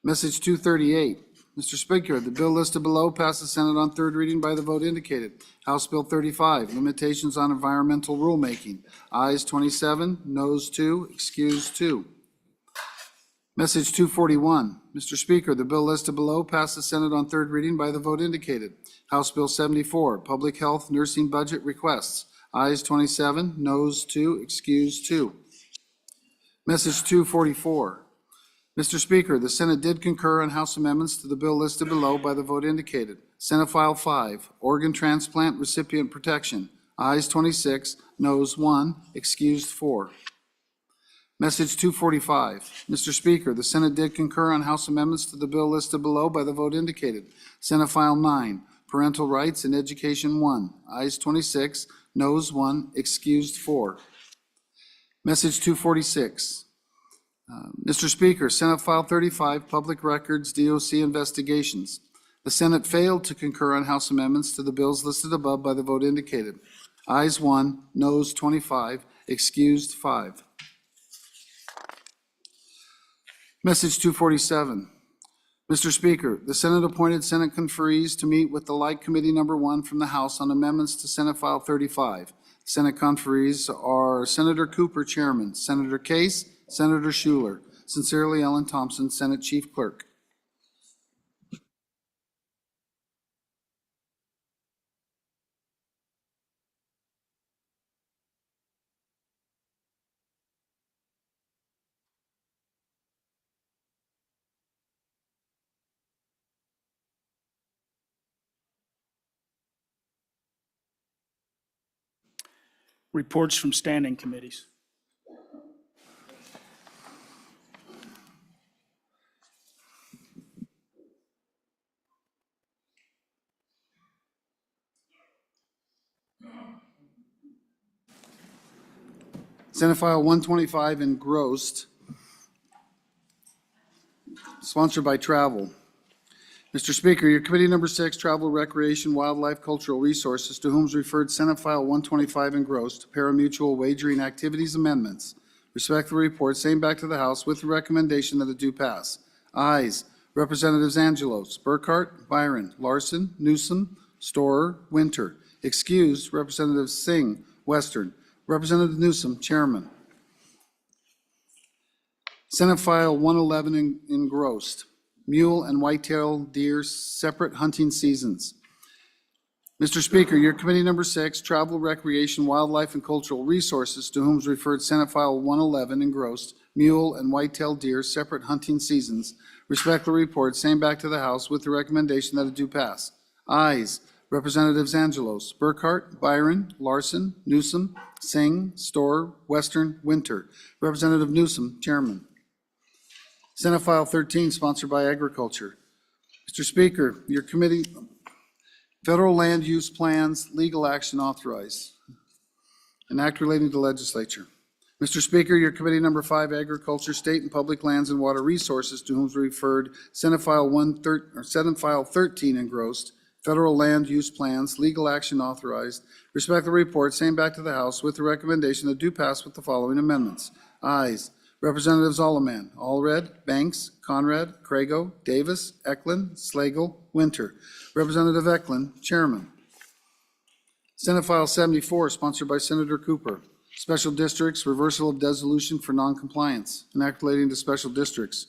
Message 238. Mr. Speaker, the bill listed below passed the Senate on third reading by the vote indicated. House Bill 35, Limitations on Environmental Rulemaking. Ayes 27, noes 2, excused 2. Message 241. Mr. Speaker, the bill listed below passed the Senate on third reading by the vote indicated. House Bill 74, Public Health Nursing Budget Requests. Ayes 27, noes 2, excused 2. Message 244. Mr. Speaker, the Senate did concur on House amendments to the bill listed below by the vote indicated. Senate File 5, Organ Transplant Recipient Protection. Ayes 26, noes 1, excused 4. Message 245. Mr. Speaker, the Senate did concur on House amendments to the bill listed below by the vote indicated. Senate File 9, Parental Rights in Education 1. Ayes 26, noes 1, excused 4. Message 246. Mr. Speaker, Senate File 35, Public Records DOC Investigations. The Senate failed to concur on House amendments to the bills listed above by the vote indicated. Ayes 1, noes 25, excused 5. Message 247. Mr. Speaker, the Senate appointed Senate conferees to meet with the Light Committee Number 1 from the House on amendments to Senate File 35. Senate conferees are Senator Cooper, Chairman, Senator Case, Senator Schuler. Sincerely, Ellen Thompson, Senate Chief Clerk. Reports from standing committees. Senate File 125 engrossed, sponsored by Travel. Mr. Speaker, your committee number 6, Travel, Recreation, Wildlife, Cultural Resources, to whom is referred Senate File 125 engrossed, pari-mutuel wagering activities amendments. Respectfully report, same back to the House with the recommendation that it do pass. Ayes, Representatives Angelos, Burkhart, Byron, Larson, Newsom, Storer, Winter. Excused, Representatives Singh, Western. Representative Newsom, Chairman. Senate File 111 engrossed. Mule and whitetail deer separate hunting seasons. Mr. Speaker, your committee number 6, Travel, Recreation, Wildlife, and Cultural Resources, to whom is referred Senate File 111 engrossed, mule and whitetail deer separate hunting seasons. Respectfully report, same back to the House with the recommendation that it do pass. Ayes, Representatives Angelos, Burkhart, Byron, Larson, Newsom, Singh, Storer, Western, Winter. Representative Newsom, Chairman. Senate File 13, sponsored by Agriculture. Mr. Speaker, your committee, federal land use plans, legal action authorized. An act relating to legislature. Mr. Speaker, your committee number 5, Agriculture, State and Public Lands and Water Resources, to whom is referred Senate File 13 engrossed, federal land use plans, legal action authorized. Respectfully report, same back to the House with the recommendation that do pass with the following amendments. Ayes, Representatives Alleman, Allred, Banks, Conrad, Crago, Davis, Eklund, Slagle, Winter. Representative Eklund, Chairman. Senate File 74, sponsored by Senator Cooper. Special Districts, Reversal of Dissolution for Noncompliance, an act relating to special districts.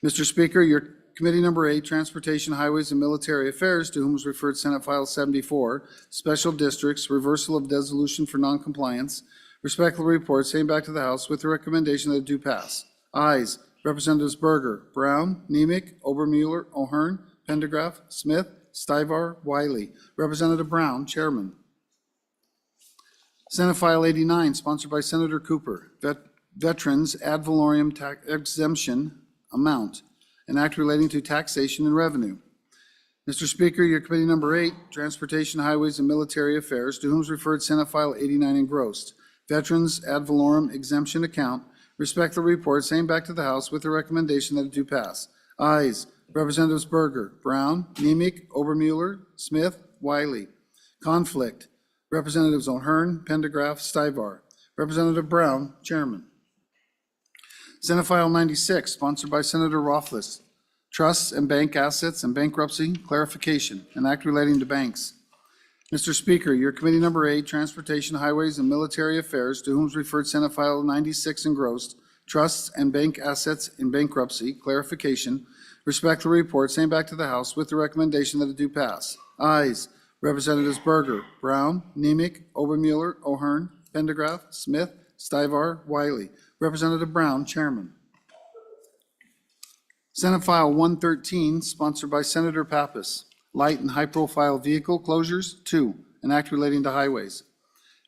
Mr. Speaker, your committee number 8, Transportation, Highways, and Military Affairs, to whom is referred Senate File 74, Special Districts, Reversal of Dissolution for Noncompliance. Respectfully report, same back to the House with the recommendation that it do pass. Ayes, Representatives Berger, Brown, Nemec, Obermueller, O'Hearn, Pendergraph, Smith, Stivar, Wiley. Representative Brown, Chairman. Senate File 89, sponsored by Senator Cooper, Veterans Ad Valorem Tax Exemption Amount, an act relating to taxation and revenue. Mr. Speaker, your committee number 8, Transportation, Highways, and Military Affairs, to whom is referred Senate File 89 engrossed, Veterans Ad Valorem Exemption Account. Respectfully report, same back to the House with the recommendation that it do pass. Ayes, Representatives Berger, Brown, Nemec, Obermueller, Smith, Wiley. Conflict, Representatives O'Hearn, Pendergraph, Stivar. Representative Brown, Chairman. Senate File 96, sponsored by Senator Rothfuss, Trusts and Bank Assets and Bankruptcy Clarification, an act relating to banks. Mr. Speaker, your committee number 8, Transportation, Highways, and Military Affairs, to whom is referred Senate File 96 engrossed, Trusts and Bank Assets in Bankruptcy Clarification. Respectfully report, same back to the House with the recommendation that it do pass. Ayes, Representatives Berger, Brown, Nemec, Obermueller, O'Hearn, Pendergraph, Smith, Stivar, Wiley. Representative Brown, Chairman. Senate File 113, sponsored by Senator Pappas. Light and high-profile vehicle closures. 2, an act relating to highways.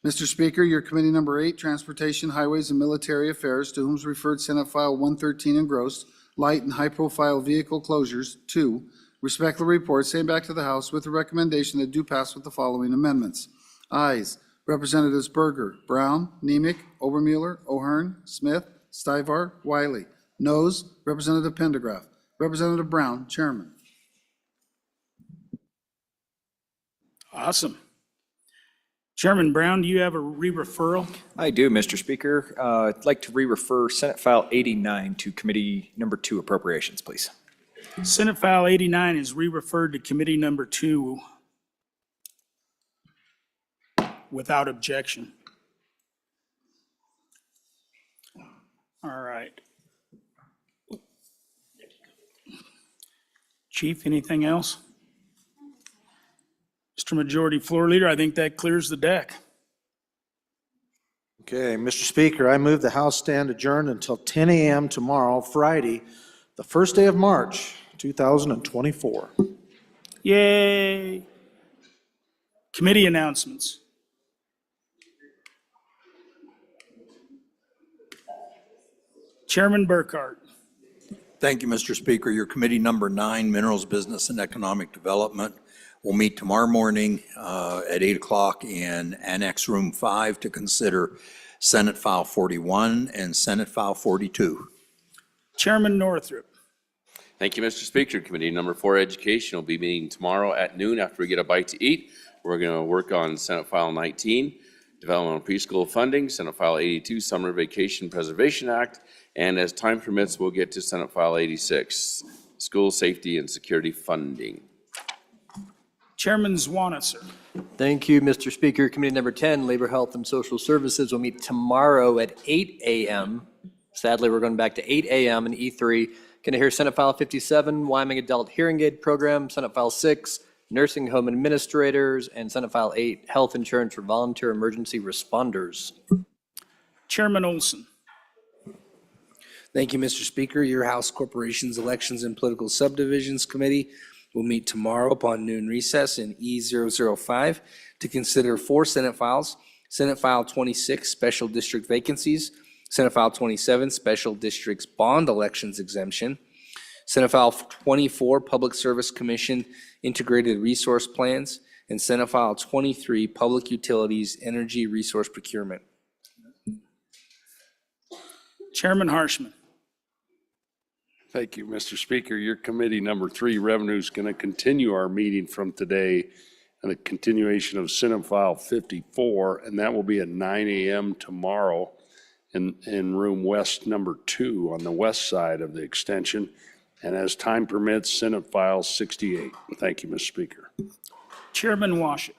Mr. Speaker, your committee number 8, Transportation, Highways, and Military Affairs, to whom is referred Senate File 113 engrossed, light and high-profile vehicle closures. 2, respectfully report, same back to the House with the recommendation that do pass with the following amendments. Ayes, Representatives Berger, Brown, Nemec, Obermueller, O'Hearn, Smith, Stivar, Wiley. Noes, Representative Pendergraph. Representative Brown, Chairman. Awesome. Chairman Brown, do you have a re-referral? I do, Mr. Speaker. I'd like to re-refer Senate File 89 to Committee Number 2 Appropriations, please. Senate File 89 is re-referred to Committee Number 2 without objection. All right. Chief, anything else? Mr. Majority Floor Leader, I think that clears the deck. Okay, Mr. Speaker, I move the House stand adjourned until 10 a.m. tomorrow, Friday, the first day of March, 2024. Yay. Committee announcements. Chairman Burkhart. Thank you, Mr. Speaker. Your committee number 9, Minerals, Business, and Economic Development, will meet tomorrow morning at 8 o'clock in Annex Room 5 to consider Senate File 41 and Senate File 42. Chairman Northrup. Thank you, Mr. Speaker. Committee number 4, Education, will be meeting tomorrow at noon after we get a bite to eat. We're going to work on Senate File 19, Developmental Preschool Funding, Senate File 82, Summer Vacation Preservation Act, and as time permits, we'll get to Senate File 86, School Safety and Security Funding. Chairman Zwanitzer. Thank you, Mr. Speaker. Committee number 10, Labor, Health, and Social Services will meet tomorrow at 8 a.m. Sadly, we're going back to 8 a.m. in E3. Going to hear Senate File 57, Wyoming Adult Hearing Aid Program, Senate File 6, Nursing Home Administrators, and Senate File 8, Health Insurance for Volunteer Emergency Responders. Chairman Olson. Thank you, Mr. Speaker. Your House Corporations, Elections, and Political Subdivisions Committee will meet tomorrow upon noon recess in E005 to consider 4 Senate files. Senate File 26, Special District Vacancies. Senate File 27, Special Districts Bond Elections Exemption. Senate File 24, Public Service Commission Integrated Resource Plans. And Senate File 23, Public Utilities Energy Resource Procurement. Chairman Harshman. Thank you, Mr. Speaker. Your committee number 3, Revenue, is going to continue our meeting from today and a continuation of Senate File 54, and that will be at 9 a.m. tomorrow in room West number 2 on the west side of the extension, and as time permits, Senate File 68. Thank you, Mr. Speaker. Chairman Washit.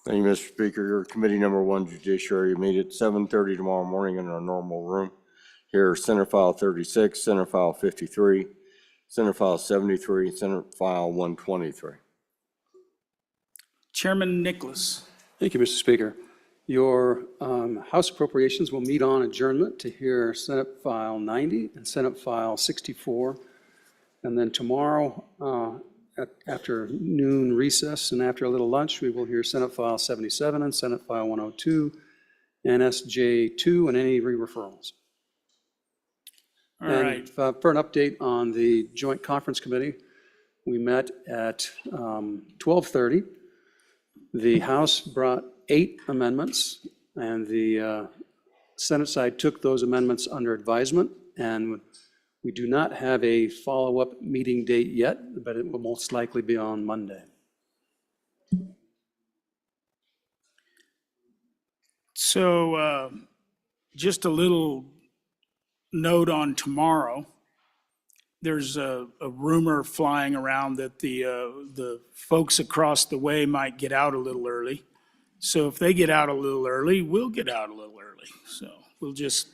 Thank you, Mr. Speaker. Your committee number 1, Judiciary, meet at 7:30 tomorrow morning in our normal room. Here are Senate File 36, Senate File 53, Senate File 73, Senate File 123. Chairman Nicholas. Thank you, Mr. Speaker. Your House Appropriations will meet on adjournment to hear Senate File 90 and Senate File 64. And then tomorrow, after noon recess and after a little lunch, we will hear Senate File 77 and Senate File 102, and SJ2, and any re-referrals. All right. For an update on the Joint Conference Committee, we met at 12:30. The House brought 8 amendments, and the Senate side took those amendments under advisement, and we do not have a follow-up meeting date yet, but it will most likely be on Monday. So just a little note on tomorrow. There's a rumor flying around that the folks across the way might get out a little early. So if they get out a little early, we'll get out a little early. So we'll just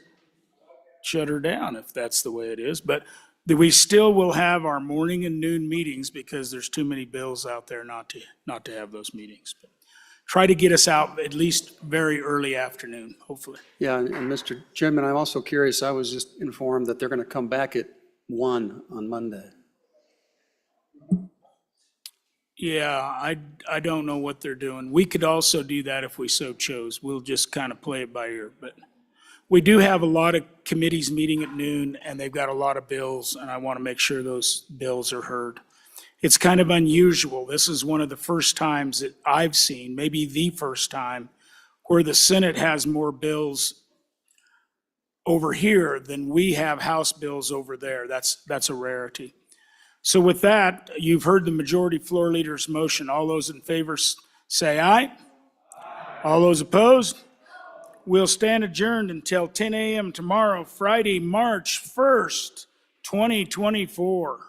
shut her down if that's the way it is. But we still will have our morning and noon meetings because there's too many bills out there not to have those meetings. But try to get us out at least very early afternoon, hopefully. Yeah, and Mr. Chairman, I'm also curious, I was just informed that they're going to come back at 1 on Monday. Yeah, I don't know what they're doing. We could also do that if we so chose. We'll just kind of play it by ear. But we do have a lot of committees meeting at noon, and they've got a lot of bills, and I want to make sure those bills are heard. It's kind of unusual. This is one of the first times that I've seen, maybe the first time, where the Senate has more bills over here than we have House bills over there. That's a rarity. So with that, you've heard the majority floor leader's motion. All those in favor say aye. All those opposed? We'll stand adjourned until 10 a.m. tomorrow, Friday, March 1st, 2024.